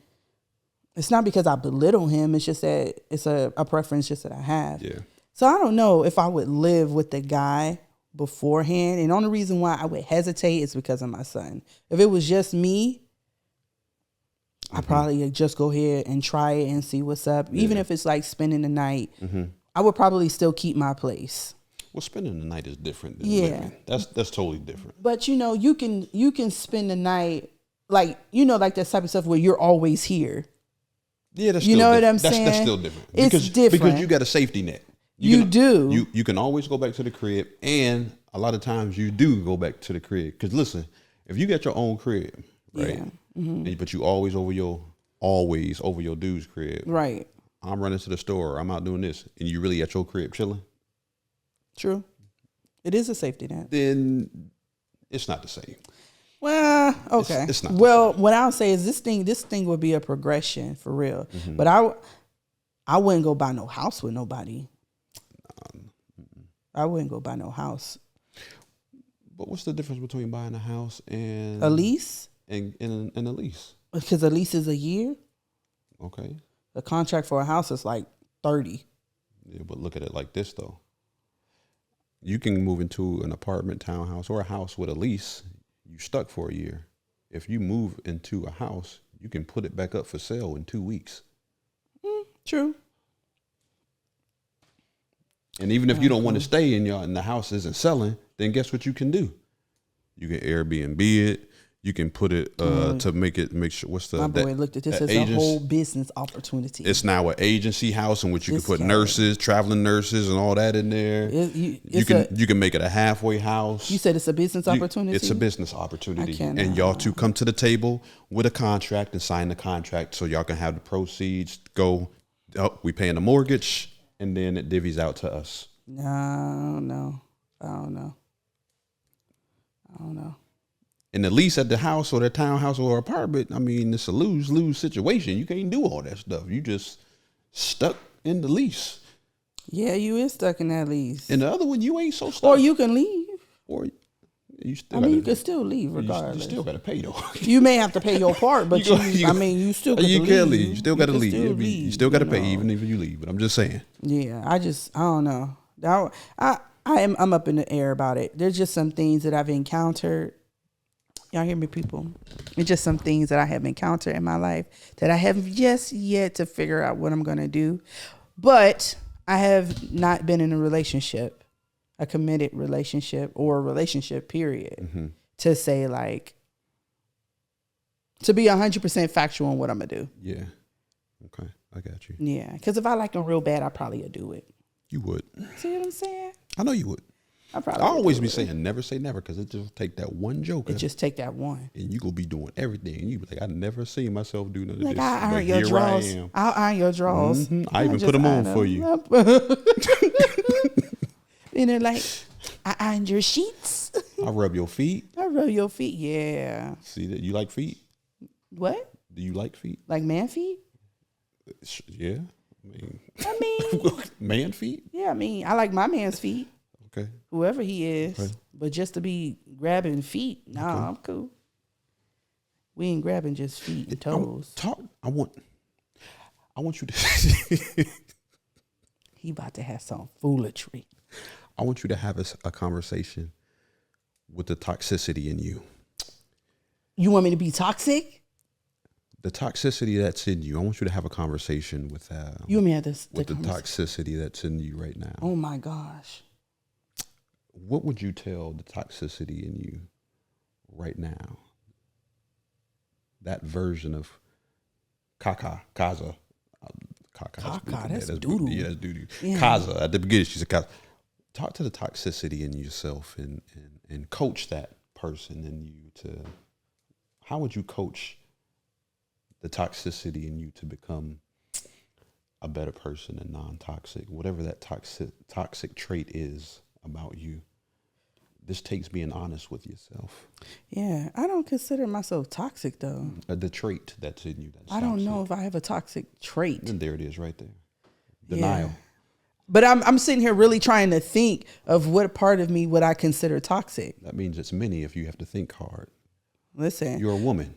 it's not because I belittle him. It's just that it's a preference just that I have. Yeah. So I don't know if I would live with the guy beforehand. And the only reason why I would hesitate is because of my son. If it was just me, I probably just go ahead and try it and see what's up. Yeah. Even if it's like spending the night, I would probably still keep my place. Well, spending the night is different than living. That's totally different. But you can spend the night like like that type of stuff where you're always here. Yeah, that's still what I'm saying. That's still different. It's different because you got a safety net. You can always go back to the crib, and a lot of times you do go back to the crib. Because listen, if you got your own crib, right? Yeah. But you always over your dude's crib, right? I'm running to the store. I'm out doing this, and you really at your crib chilling. True, it is a safety net. Then it's not the same. Well, okay. It's not. Well, what I'll say is this thing would be a progression for real. But I wouldn't go buy no house with nobody. I wouldn't go buy no house. But what's the difference between buying a house and a lease? And a lease? Because a lease is a year. Okay. The contract for a house is like 30. Yeah, but look at it like this though. You can move into an apartment, townhouse, or a house with a lease. You stuck for a year. If you move into a house, you can put it back up for sale in 2 weeks. True. And even if you don't want to stay and the house isn't selling, then guess what you can do? You can Airbnb it. You can put it to make sure. What's the? My boy looked at this as a whole business opportunity. It's now an agency house in which you can put nurses, traveling nurses, and all that in there. You can make it a halfway house. You said it's a business opportunity. It's a business opportunity, and y'all two come to the table with a contract and sign the contract, so y'all can have the proceeds go. Oh, we paying the mortgage, and then it divvies out to us. No, I don't know. And the lease at the house or the townhouse or apartment, I mean, it's a lose-lose situation. You can't do all that stuff. You just stuck in the lease. Yeah, you is stuck in that lease. And the other one, you ain't so stuck. Or you can leave. Or you still. You can still leave regardless. You still got to pay though. You may have to pay your part, but you still. You can't leave. You still got to leave. You still got to pay even if you leave. But I'm just saying. Yeah, I don't know. I'm up in the air about it. There's just some things that I've encountered. Y'all hear me, people? It's just some things that I have encountered in my life that I have just yet to figure out what I'm going to do. But I have not been in a relationship, a committed relationship or a relationship period to say like, to be 100% factual on what I'm going to do. Yeah. Okay. I got you. Yeah. Because if I like them real bad, I probably would do it. You would. See what I'm saying? I know you would. I always be saying never say never because it just take that one joke. It just take that one. And you gonna be doing everything. And you be like, I never seen myself do none of this. I iron your drawers. I'll iron your drawers. I even put them on for you. And they're like, I ironed your sheets. I rub your feet. Yeah. See that you like feet? What? Do you like feet? Like man feet? Yeah. I mean man feet? Yeah, I like my man's feet. Okay. Whoever he is. Okay. But just to be grabbing feet, nah, okay. I'm cool. We ain't grabbing just feet and toes. I want I want you to. He about to have some foolery. I want you to have a conversation with the toxicity in you. You want me to be toxic? The toxicity that's in you. I want you to have a conversation with You want me to have with the toxicity that's in you right now. Oh my gosh. What would you tell the toxicity in you right now? That version of Kaza. Kaka, that's doo-doo. Yeah, that's doo-doo. Yeah. Kaza, at the beginning, she said Kaza. Talk to the toxicity in yourself and coach that person in you to, how would you coach the toxicity in you to become a better person and non-toxic, whatever that toxic trait is about you. This takes being honest with yourself. Yeah, I don't consider myself toxic though. The trait that's in you. That's I don't toxic. know if I have a toxic trait. And there it is right there. Denial. Yeah. But I'm sitting here really trying to think of what part of me would I consider toxic. That means it's many if you have to think hard. Listen. You're a woman.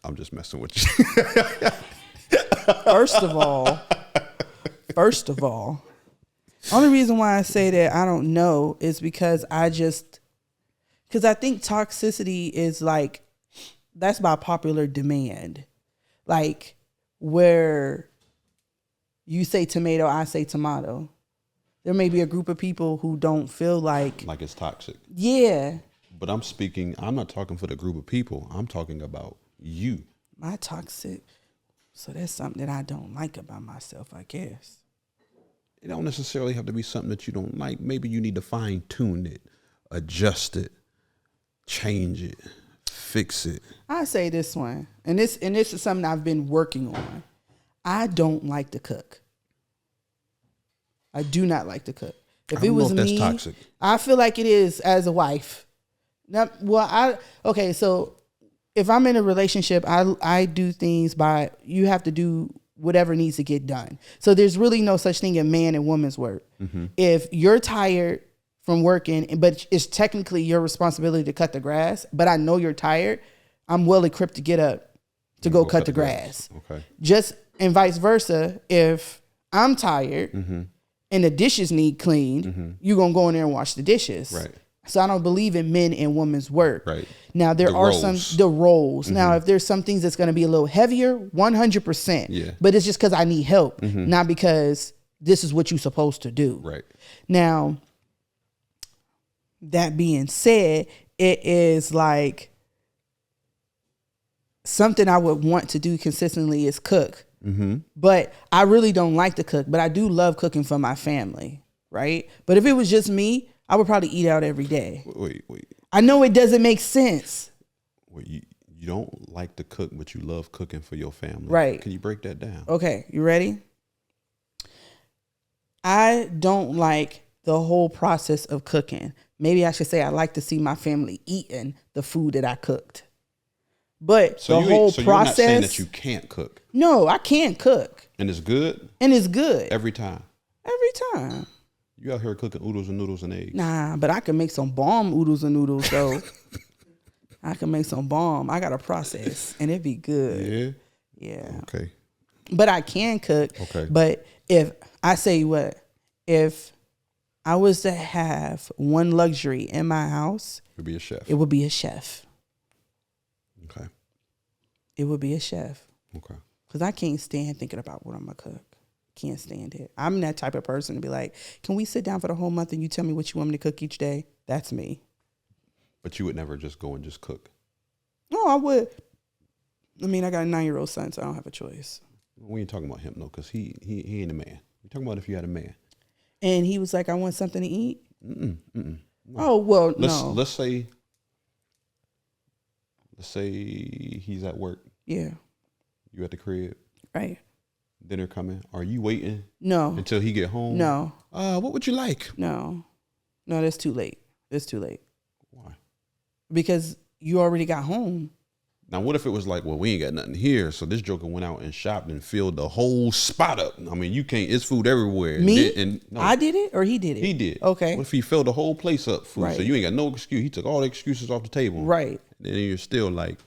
I'm just messing with you. First of all, only reason why I say that I don't know is because I think toxicity is like, that's by popular demand. Like where you say tomato, I say tomato. There may be a group of people who don't feel like it's toxic. Yeah. But I'm not talking for the group of people. I'm talking about you. My toxic. So that's something that I don't like about myself, I guess. It don't necessarily have to be something that you don't like. Maybe you need to fine tune it, adjust it, change it, fix it. I say this one, and this is something I've been working on. I don't like to cook. I do not like to cook. If it was me, that's toxic. I feel like it is as a wife. So if I'm in a relationship, I do things by, you have to do whatever needs to get done. So there's really no such thing in man and woman's work. Mm-hmm. If you're tired from working, but it's technically your responsibility to cut the grass, but I know you're tired, I'm well equipped to get up to go cut the grass. Okay. Just, and vice versa. If I'm tired and the dishes need cleaned, you're going to go in there and wash the dishes. Right. So I don't believe in men and women's work. Right. Now there are some roles. Mm-hmm. Now if there's some things that's going to be a little heavier, 100%. Yeah. But it's just because I need help, not because this is what you're supposed to do. Right. Now, that being said, it is like something I would want to do consistently is cook. Mm-hmm. But I really don't like to cook. But I do love cooking for my family. Right. But if it was just me, I would probably eat out every day. Wait. I know it doesn't make sense. Well, you don't like to cook, but you love cooking for your family. Right. Can you break that down? Okay. You ready? I don't like the whole process of cooking. Maybe I should say I like to see my family eating the food that I cooked. But the whole process. You're not saying that you can't cook? No, I can cook. And it's good? And it's good. Every time? Every time. You out here cooking oodles and noodles and eggs. Nah, but I can make some bomb oodles and noodles, though. I can make some bomb. I got a process, and it'd be good. Yeah? Yeah. Okay. But I can cook. Okay. But if I was to have one luxury in my house, it would be a chef. It would be a chef. Okay. It would be a chef. Okay. Because I can't stand thinking about what I'm going to cook. Can't stand it. I'm that type of person to be like, can we sit down for the whole month and you tell me what you want me to cook each day? That's me. But you would never just go and just cook? No, I would. I mean, I got a 9-year-old son, so I don't have a choice. We ain't talking about him, though, because he ain't a man. We're talking about if you had a man. And he was like, I want something to eat? No. Oh, well, no. Let's say he's at work. Yeah. You at the crib. Right. Dinner coming. Are you waiting? No. Until he get home? No. What would you like? No, that's too late. It's too late. Why? Because you already got home. Now, what if it was like, well, we ain't got nothing here, so this joker went out and shopped and filled the whole spot up. I mean, you can't. It's food everywhere. Me? I did it, or he did it? He did. Okay. What if he filled the whole place up food? Right. So you ain't got no excuse. He took all the excuses off the table. Right. And then you're still like,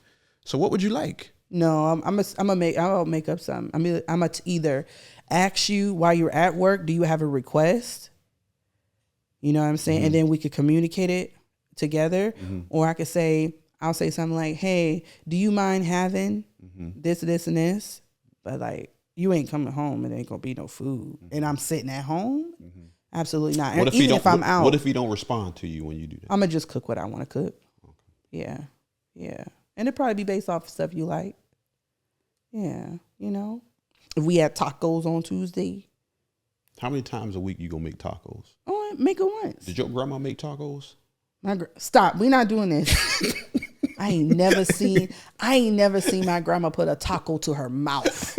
so what would you like? No, I'll make up something. I'm gonna either ask you while you're at work, do you have a request? You know what I'm saying? And then we could communicate it together. Or I could say, I'll say something like, hey, do you mind having this, and this? But like, you ain't coming home and there ain't gonna be no food. And I'm sitting at home? Absolutely not. What if even if I'm out. What if he don't respond to you when you do that? I'm gonna just cook what I want to cook. Okay. Yeah. Yeah. And it'd probably be based off of stuff you like. Yeah. You know? If we had tacos on Tuesday. How many times a week you gonna make tacos? Oh, make it once. Did your grandma make tacos? Stop. We're not doing this. I ain't never seen my grandma put a taco to her mouth.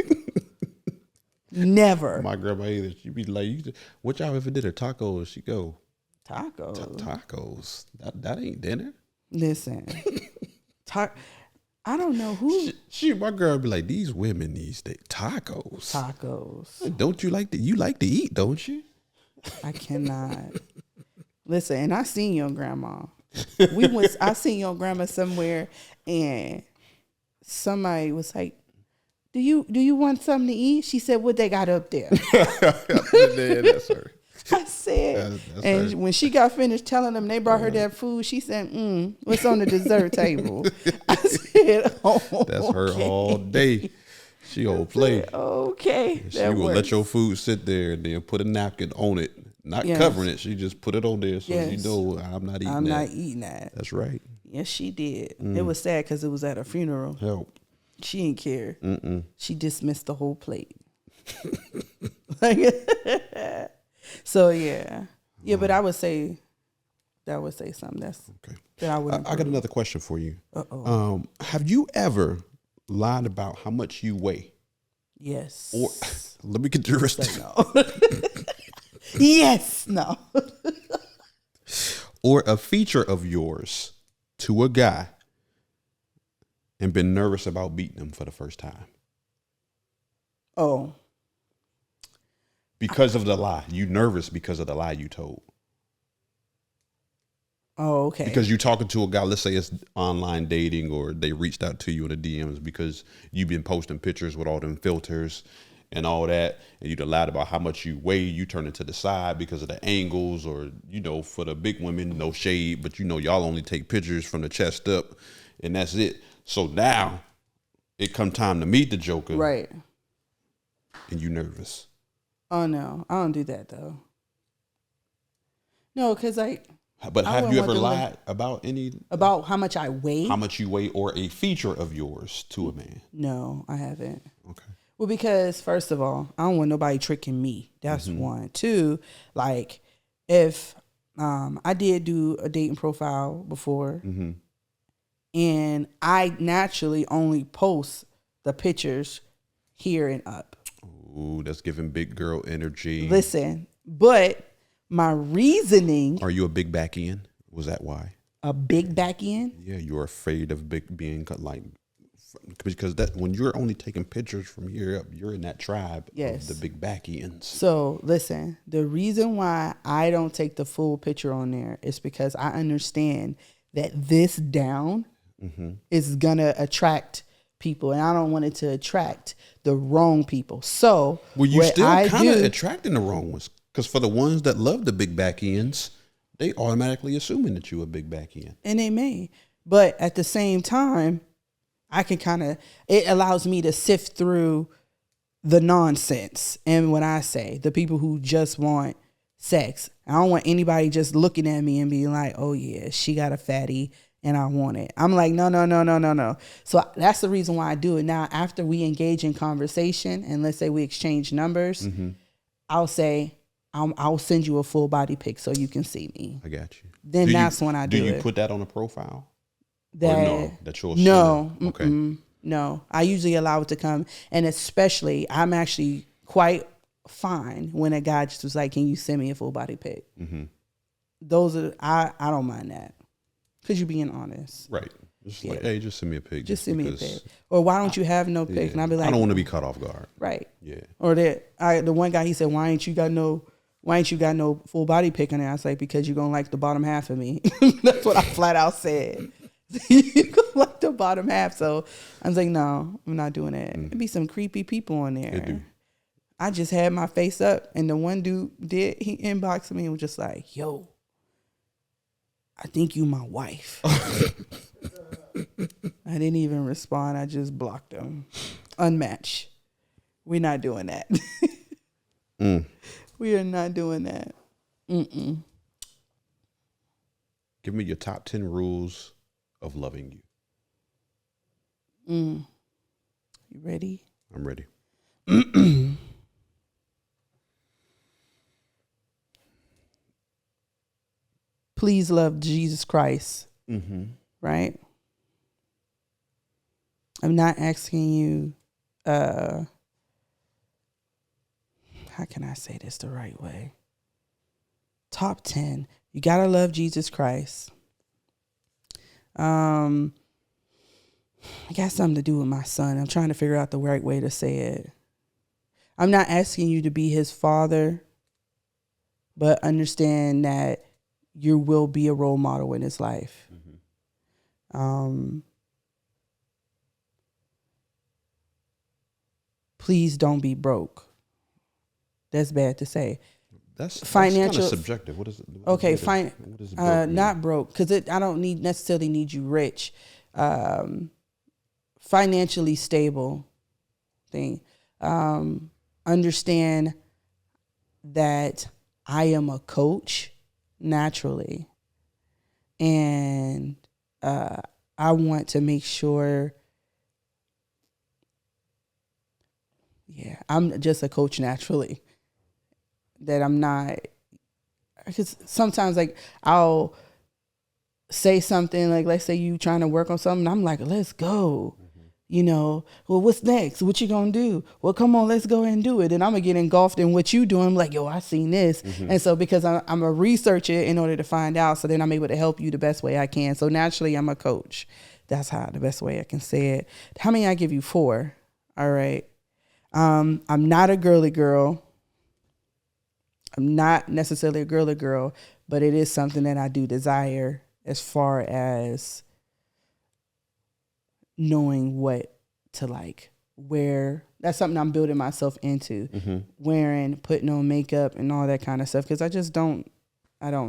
Never. My grandma either. She'd be like, what y'all ever did a tacos? She go, tacos. Tacos. That ain't dinner. Listen. I don't know who. My girl be like, these women these days, tacos. Tacos. Don't you like you like to eat, don't you? I cannot. Listen, and I seen your grandma. I seen your grandma somewhere, and somebody was like, Do you want something to eat? She said, what they got up there? That's her. I said, that's and her. when she got finished telling them they brought her that food, she said, what's on the dessert table? I said, oh, that's her all day. She don't play. Okay. She will let your food sit there and then put a napkin on it, not covering it. She just put it on there so you know I'm not eating that. That's right. Yes, she did. It was sad because it was at a funeral. Help. She didn't care. She dismissed the whole plate. So yeah. But I would say something that I would. I got another question for you. Have you ever lied about how much you weigh? Yes. Or let me get yours. No. Yes. No. Or a feature of yours to a guy and been nervous about beating him for the first time. Oh. Because of the lie. You nervous because of the lie you told. Oh, okay. Because you talking to a guy, let's say it's online dating or they reached out to you in the DMs because you've been posting pictures with all them filters and all that, and you'd lied about how much you weigh. You turn it to the side because of the angles, or, for the big women, no shade, but y'all only take pictures from the chest up and that's it. So now it come time to meet the Joker. Right. And you nervous. Oh, no. I don't do that, though. No, because But have you ever lied about about how much I weigh? How much you weigh or a feature of yours to a man? No, I haven't. Okay. Well, because first of all, I don't want nobody tricking me. That's one. Two, if I did do a dating profile before, and I naturally only post the pictures here and up. Ooh, that's giving big girl energy. Listen, but my reasoning. Are you a big back end? Was that why? A big back end? Yeah, you're afraid of being because that when you're only taking pictures from here up, you're in that tribe of the big back ends. So listen, the reason why I don't take the full picture on there is because I understand that this down is gonna attract people, and I don't want it to attract the wrong people. So you still kind of attracting the wrong ones, because for the ones that love the big back ends, they automatically assuming that you a big back end, and they may. But at the same time, I can it allows me to sift through the nonsense. And when I say the people who just want sex, I don't want anybody just looking at me and being like, oh yeah, she got a fatty and I want it. I'm like, no. So that's the reason why I do it. Now, after we engage in conversation and let's say we exchange numbers, I'll say, I'll send you a full body pic so you can see me. I got you. Then that's when I do it. Do you put that on a profile? No. I usually allow it to come, and especially I'm actually quite fine when a guy just was like, "Can you send me a full body pic?" Those are I don't mind that because you're being honest, right? Just like, hey, just send me a pic. Just send me a pic, or why don't you have no pic? And I'll be like, I don't want to be caught off guard, right? Yeah. Or the one guy, he said, why ain't you got no full body pic on there? I was like, because you're gonna like the bottom half of me. That's what I flat out said. like the bottom half. So I was like, no, I'm not doing that. It'd be some creepy people on there. I just had my face up, and the one dude he inboxed me and was just like, yo, I think you my wife. I didn't even respond. I just blocked him. Unmatched. We're not doing that. We are not doing that. Mm-mm. Give me your top 10 rules of loving you. You ready? I'm ready. Please love Jesus Christ. Right? I'm not asking you, how can I say this the right way? Top 10. You got to love Jesus Christ. I got something to do with my son. I'm trying to figure out the right way to say it. I'm not asking you to be his father, but understand that you will be a role model in his life. Please don't be broke. That's bad to say. That's financial. kind of subjective. What is it? Okay, fine. What does broke mean? Not broke, because I don't necessarily need you rich. Financially stable thing. Understand that I am a coach naturally, and I want to make sure. Yeah, I'm just a coach naturally. That I'm not, because sometimes like I'll say something like, let's say you trying to work on something, I'm like, let's go. You know, well, what's next? What you gonna do? Well, come on, let's go ahead and do it. And I'm gonna get engulfed in what you doing. I'm like, yo, I seen this. And so because I'm a researcher in order to find out, so then I'm able to help you the best way I can. So naturally I'm a coach. That's how the best way I can say it. How many I give you? 4. All right. I'm not a girly girl. I'm not necessarily a girly girl, but it is something that I do desire as far as knowing what to like wear. That's something I'm building myself into. Wearing, putting on makeup and all that kind of stuff, because I don't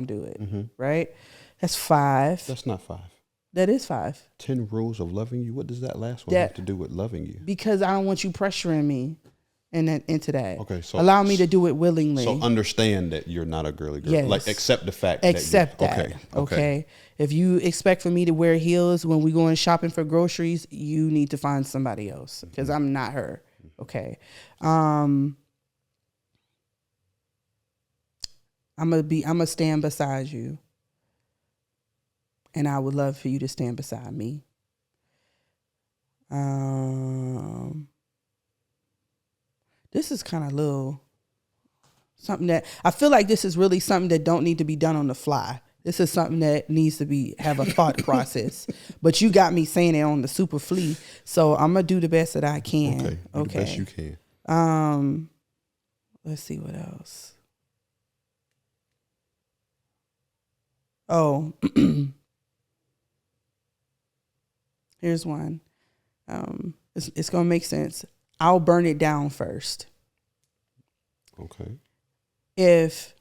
do it. Right? That's 5. That's not 5. That is 5. 10 rules of loving you. What does that last one have to do with loving you? Because I don't want you pressuring me into that. Okay, so allow me to do it willingly. So understand that you're not a girly girl. Yes. Like accept the fact accept that. Okay. If you expect for me to wear heels when we going shopping for groceries, you need to find somebody else, because I'm not her. Okay. I'm gonna stand beside you. And I would love for you to stand beside me. This is kind of little something that I feel like this is really something that don't need to be done on the fly. This is something that needs to have a thought process. But you got me saying it on the super flea, so I'm gonna do the best that I can. Okay. The best you can. Let's see what else. Oh, here's one. It's gonna make sense. I'll burn it down first. Okay. If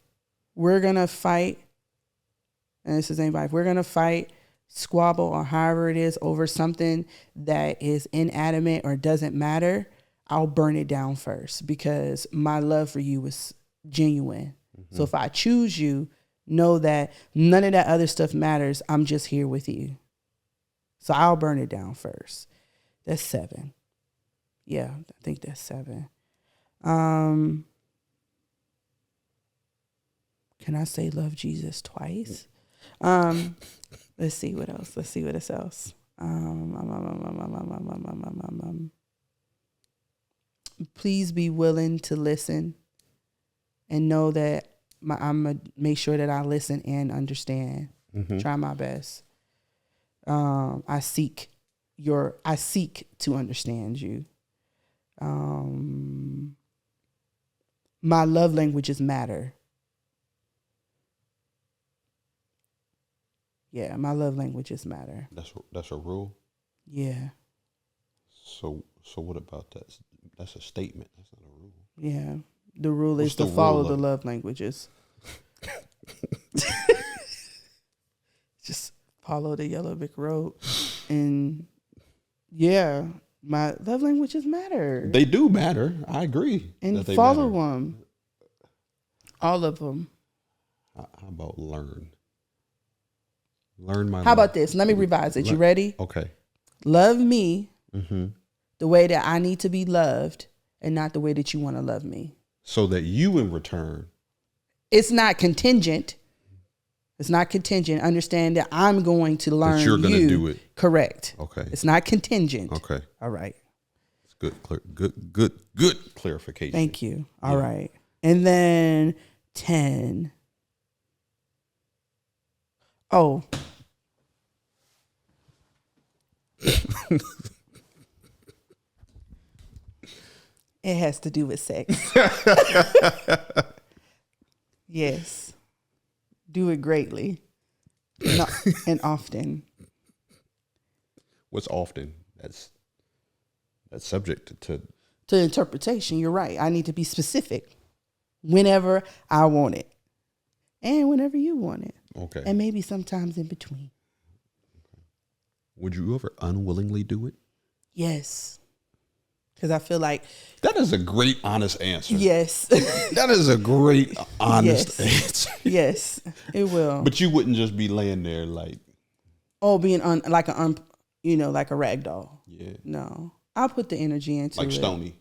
we're gonna fight, and this is anybody, if we're gonna fight, squabble, or however it is over something that is inanimate or doesn't matter, I'll burn it down first, because my love for you is genuine. So if I choose you, know that none of that other stuff matters. I'm just here with you. So I'll burn it down first. That's 7. Yeah, I think that's 7. Can I say love Jesus twice? Let's see what else. Please be willing to listen and know that I'm going to make sure that I listen and understand. Try my best. I seek to understand you. My love languages matter. Yeah, my love languages matter. That's a rule. Yeah. So what about that? That's a statement. That's not a rule. Yeah. The rule What's is to the follow rule the of- love languages. Just follow the yellow brick road. And yeah, my love languages matter. They do matter. I agree. And that they follow matter. them. All of them. How about learn? Learn my. How about this? Let me revise it. You ready? Okay. Love me Mm-hmm. the way that I need to be loved and not the way that you want to love me. So that you in return. It's not contingent. It's not contingent. Understand that I'm going to learn That you're going to do it. Correct. Okay. It's not contingent. Okay. All right. It's good clarification. Thank you. All right. And then 10. Oh. It has to do with sex. Yes. Do it greatly. And often. What's often? That's subject to interpretation. You're right. I need to be specific whenever I want it and whenever you want it. Okay. And maybe sometimes in between. Would you ever unwillingly do it? Yes. Because I feel like. That is a great, honest answer. Yes. That is a great, honest answer. Yes, it will. But you wouldn't just be laying there like. Oh, being like a rag doll. Yeah. No. I'll put the energy into like it. Stony.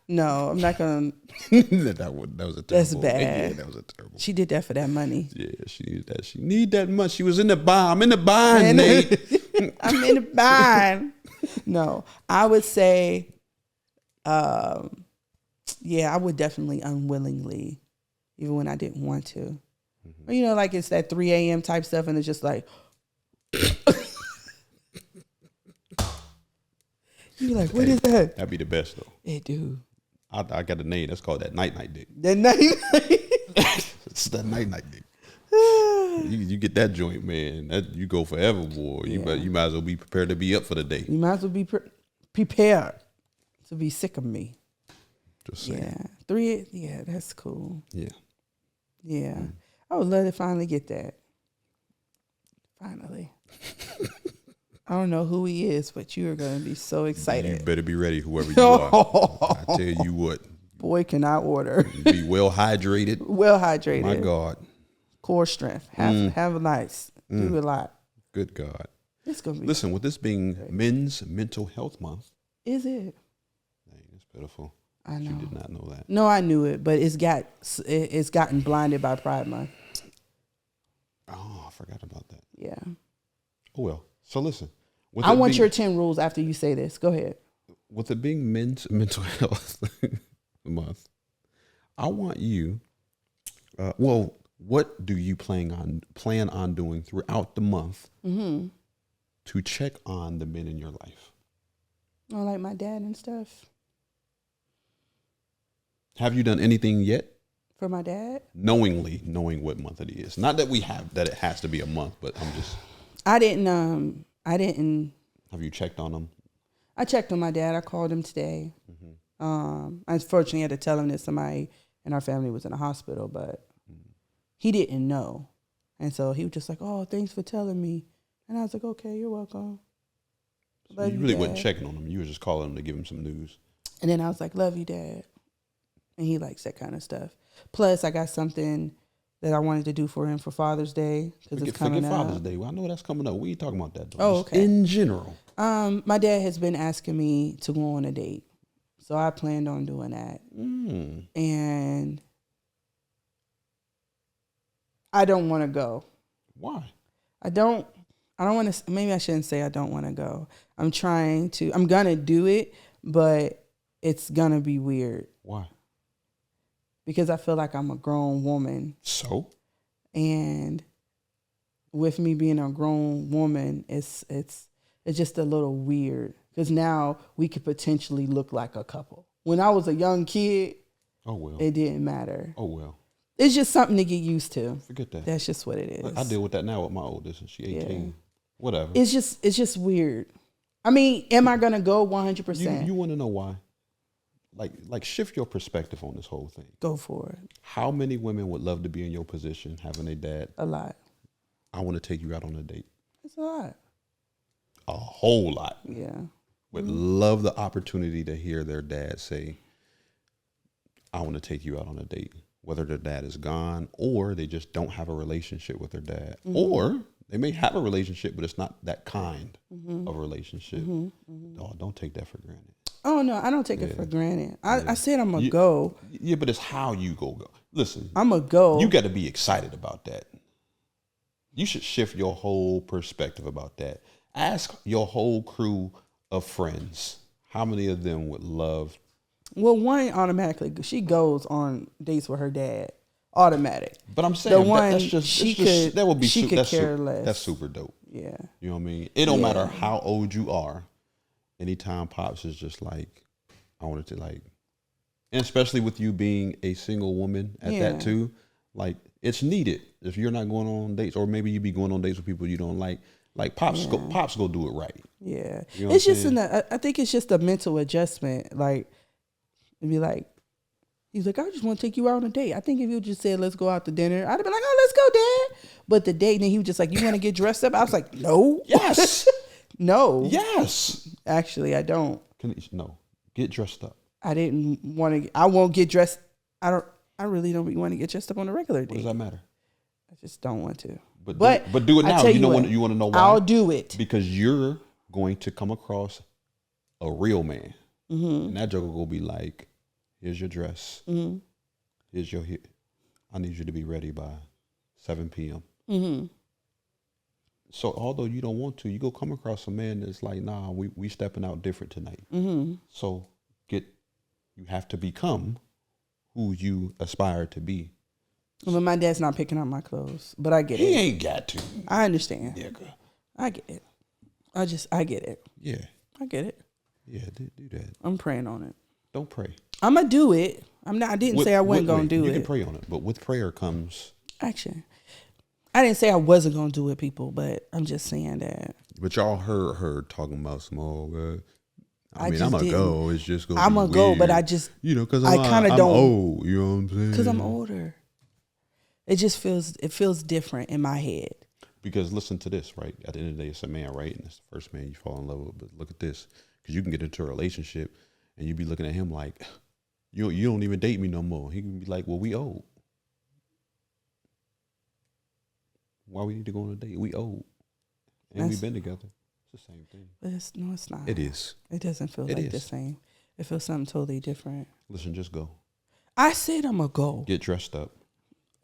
No, I'm not going to. That was a terrible. That's bad. Yeah, that was a terrible. She did that for that money. Yeah, she needed that. She needed that much. She was in the bind. I'm in the bind, Nate. I'm in the bind. No, I would say, I would definitely unwillingly, even when I didn't want to. Mm-hmm. Or, like it's that 3 a.m. type stuff, and it's just like, you're like, what is that? That'd be the best though. It do. I got a name. That's called that night dick. That night. It's that night dick. You get that joint, man. That you go forever, boy. You might as well be prepared to be up for the day. You might as well be prepared to be sick of me. Just saying. Yeah, 3. Yeah, that's cool. Yeah. Yeah, I would love to finally get that. Finally. I don't know who he is, but you are going to be so excited. You better be ready, whoever you are. I tell you what. Boy, can I order. Be well hydrated. Well hydrated. My God. Core strength. Have a nice. Do a lot. Good God. It's gonna be. Listen, with this being Men's Mental Health Month. Is it? Dang, it's pitiful. I know. You did not know that. No, I knew it, but it's gotten blinded by Pride Month. Oh, I forgot about that. Yeah. Oh well. So listen. I want your 10 rules after you say this. Go ahead. With it being Men's Mental Health Month, I want you. What do you plan on doing throughout the month to check on the men in your life? Oh, like my dad and stuff. Have you done anything yet? For my dad? Knowing what month it is. Not that it has to be a month, but I'm just. I didn't. Have you checked on him? I checked on my dad. I called him today. I unfortunately had to tell him that somebody in our family was in a hospital, but he didn't know. And so he was just like, oh, thanks for telling me. And I was like, okay, you're welcome. So you really wasn't checking on him. You were just calling him to give him some news. And then I was like, love you, Dad. And he likes that kind of stuff. Plus, I got something that I wanted to do for him for Father's Day. Because it's coming up. Father's Day. Well, I know that's coming up. We ain't talking about that, though. Oh, okay. In general. My dad has been asking me to go on a date. So I planned on doing that. And I don't want to go. Why? I don't want to, maybe I shouldn't say I don't want to go. I'm going to do it, but it's going to be weird. Why? Because I feel like I'm a grown woman. So? And with me being a grown woman, it's just a little weird. Because now we could potentially look like a couple. When I was a young kid, oh well, it didn't matter. Oh well. It's just something to get used to. Forget that. That's just what it is. I deal with that now with my oldest, and she 18. Whatever. It's just weird. I mean, am I gonna go 100%? You want to know why? Like shift your perspective on this whole thing. Go for it. How many women would love to be in your position, having a dad? A lot. I want to take you out on a date. It's a lot. A whole lot. Yeah. Would love the opportunity to hear their dad say, I want to take you out on a date. Whether their dad is gone or they just don't have a relationship with their dad. Or they may have a relationship, but it's not that kind of relationship. Oh, don't take that for granted. Oh, no, I don't take it for granted. I said I'm going to go. Yeah, but it's how you go. Listen. I'm going to go. You got to be excited about that. You should shift your whole perspective about that. Ask your whole crew of friends how many of them would love. Well, one automatically, she goes on dates with her dad. Automatic. But I'm saying the one that's just, she that would be she could care less. That's super dope. Yeah. You know what I mean? It don't matter how old you are. Anytime Pops is just like, I wanted to like, and especially with you being a single woman at that too, like it's needed. If you're not going on dates, or maybe you be going on dates with people you don't like Pops go do it right. Yeah. You know it's just I think it's just a mental adjustment. Like, it'd be like, he's like, I just want to take you out on a date. I think if you just said, let's go out to dinner, I'd have been like, oh, let's go, Dad. But the date, then he was just like, you want to get dressed up? I was like, no. Yes. No. Yes. Actually, I don't. No. Get dressed up. I didn't want to. I won't get dressed. I really don't want to get dressed up on a regular date. What does that matter? I just don't want to. But do it now. You want to know why? I'll do it. Because you're going to come across a real man. And that joker will be like, here's your dress. Here's your I need you to be ready by 7 p.m. So although you don't want to, you go come across a man that's like, nah, we stepping out different tonight. So you have to become who you aspire to be. But my dad's not picking out my clothes, but I get it. He ain't got to. I understand. Yeah, girl. I get it. I get it. Yeah. I get it. Yeah, do that. I'm praying on it. Don't pray. I'm going to do it. I didn't say I wasn't going to do it. You can pray on it, but with prayer comes action. I didn't say I wasn't going to do it, people, but I'm just saying that. But y'all heard her talking about small. I'm going to go. It's just going to be I'm going to go, but I just, because I kind of don't. Old, you know what I'm saying? Because I'm older. It just feels different in my head. Because listen to this, right? At the end of the day, it's a man, right? And it's the first man you fall in love with. But look at this. Because you can get into a relationship and you be looking at him like, you don't even date me no more. He can be like, well, we old. Why we need to go on a date? We old. And we've been together. It's the same thing. But it's not. It is. It doesn't feel like the same. It feels something totally different. Listen, just go. I said I'm going to go. Get dressed up.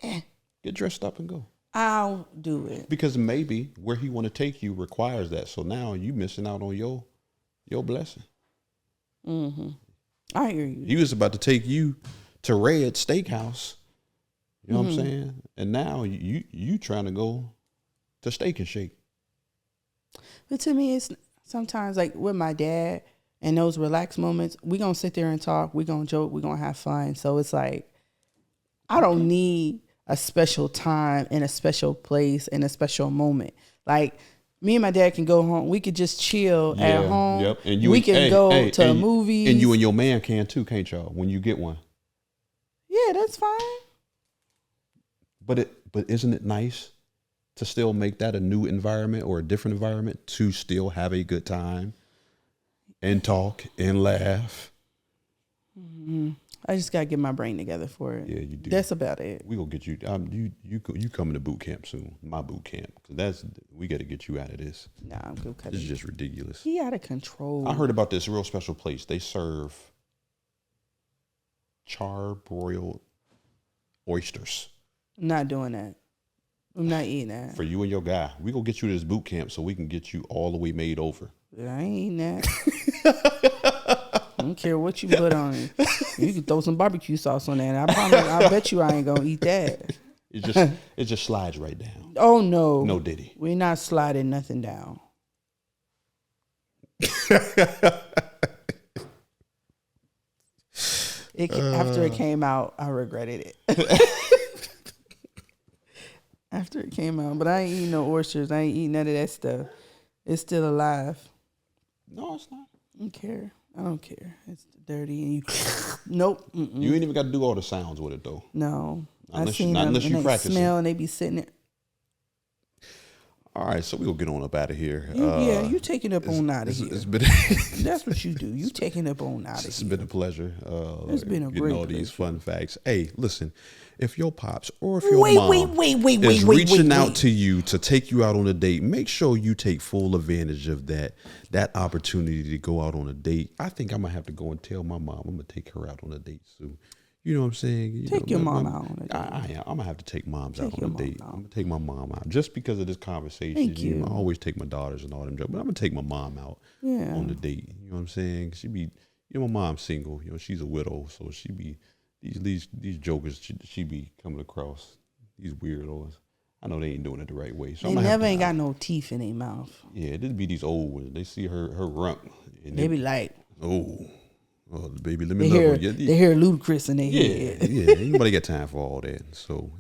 Get dressed up and go. I'll do it. Because maybe where he want to take you requires that. So now you missing out on your blessing. I hear you. He was about to take you to Red Steakhouse. You know what I'm saying? And now you trying to go to Steak and Shake. But to me, it's sometimes like with my dad and those relaxed moments, we going to sit there and talk. We going to joke. We going to have fun. So it's like, I don't need a special time in a special place in a special moment. Like, me and my dad can go home. We could just chill at home. Yep. And we can go to movies. And you and your man can too, can't y'all? When you get one. Yeah, that's fine. But isn't it nice to still make that a new environment or a different environment to still have a good time and talk and laugh? I just gotta get my brain together for it. Yeah, you do. That's about it. We gonna get you. You coming to boot camp soon? My boot camp. We got to get you out of this. Nah, I'm good. This is just ridiculous. He out of control. I heard about this real special place. They serve charbroiled oysters. I'm not doing that. I'm not eating that. For you and your guy, we gonna get you to this boot camp so we can get you all the way made over. I ain't eating that. I don't care what you put on it. You can throw some barbecue sauce on that. I bet you I ain't gonna eat that. It just slides right down. Oh no. No diddy. We're not sliding nothing down. After it came out, I regretted it. After it came out. But I ain't eating no oysters. I ain't eating none of that stuff. It's still alive. No, it's not. I don't care. I don't care. It's dirty and you. Nope. Mm-mm. You ain't even got to do all the sounds with it though. No. Unless I seen them unless and you they practice. smell and they be sitting there. All right, so we'll get on up out of here. You taking up on out of here. It's been That's what you do. You taking up on out of here. It's been a pleasure. It's been a getting great all these pleasure. fun facts. Hey, listen, if your pops or if your mom is reaching out to you to take you out on a date, make sure you take full advantage of that opportunity to go out on a date. I think I'm gonna have to go and tell my mom I'm gonna take her out on a date soon. You know what I'm saying? Take your mom out on a date. I'm gonna have to take moms out on a date. out. I'm gonna take my mom out just because of this conversation. Thank you. I always take my daughters and all them jokes, but I'm gonna take my mom out on the date. You know what I'm saying? She be, my mom's single. She's a widow, so she be these jokers. She be coming across these weirdos. I know they ain't doing it the right way. So they never ain't got no teeth in their mouth. Yeah, this be these old ones. They see her rump, and they be like, Oh, baby, let me know. They hear Ludacris in their head. Yeah, ain't nobody got time for all that. So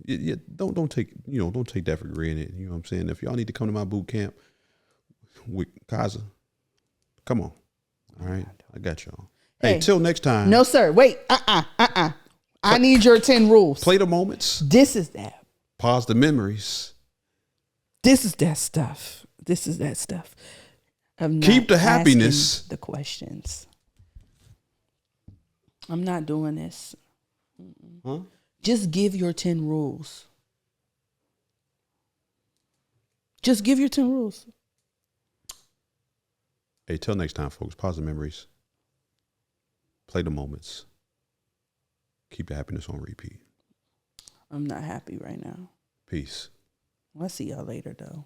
don't take that for granted. You know what I'm saying? If y'all need to come to my boot camp with Kaza, come on. All right, I got y'all. Hey, till next time. No, sir. Wait. I need your 10 rules. Play the moments. This is that. Pause the memories. This is that stuff. This is that stuff. Keep the happiness. The questions. I'm not doing this. Huh? Just give your 10 rules. Just give your 10 rules. Hey, till next time, folks. Pause the memories. Play the moments. Keep the happiness on repeat. I'm not happy right now. Peace. I'll see y'all later, though.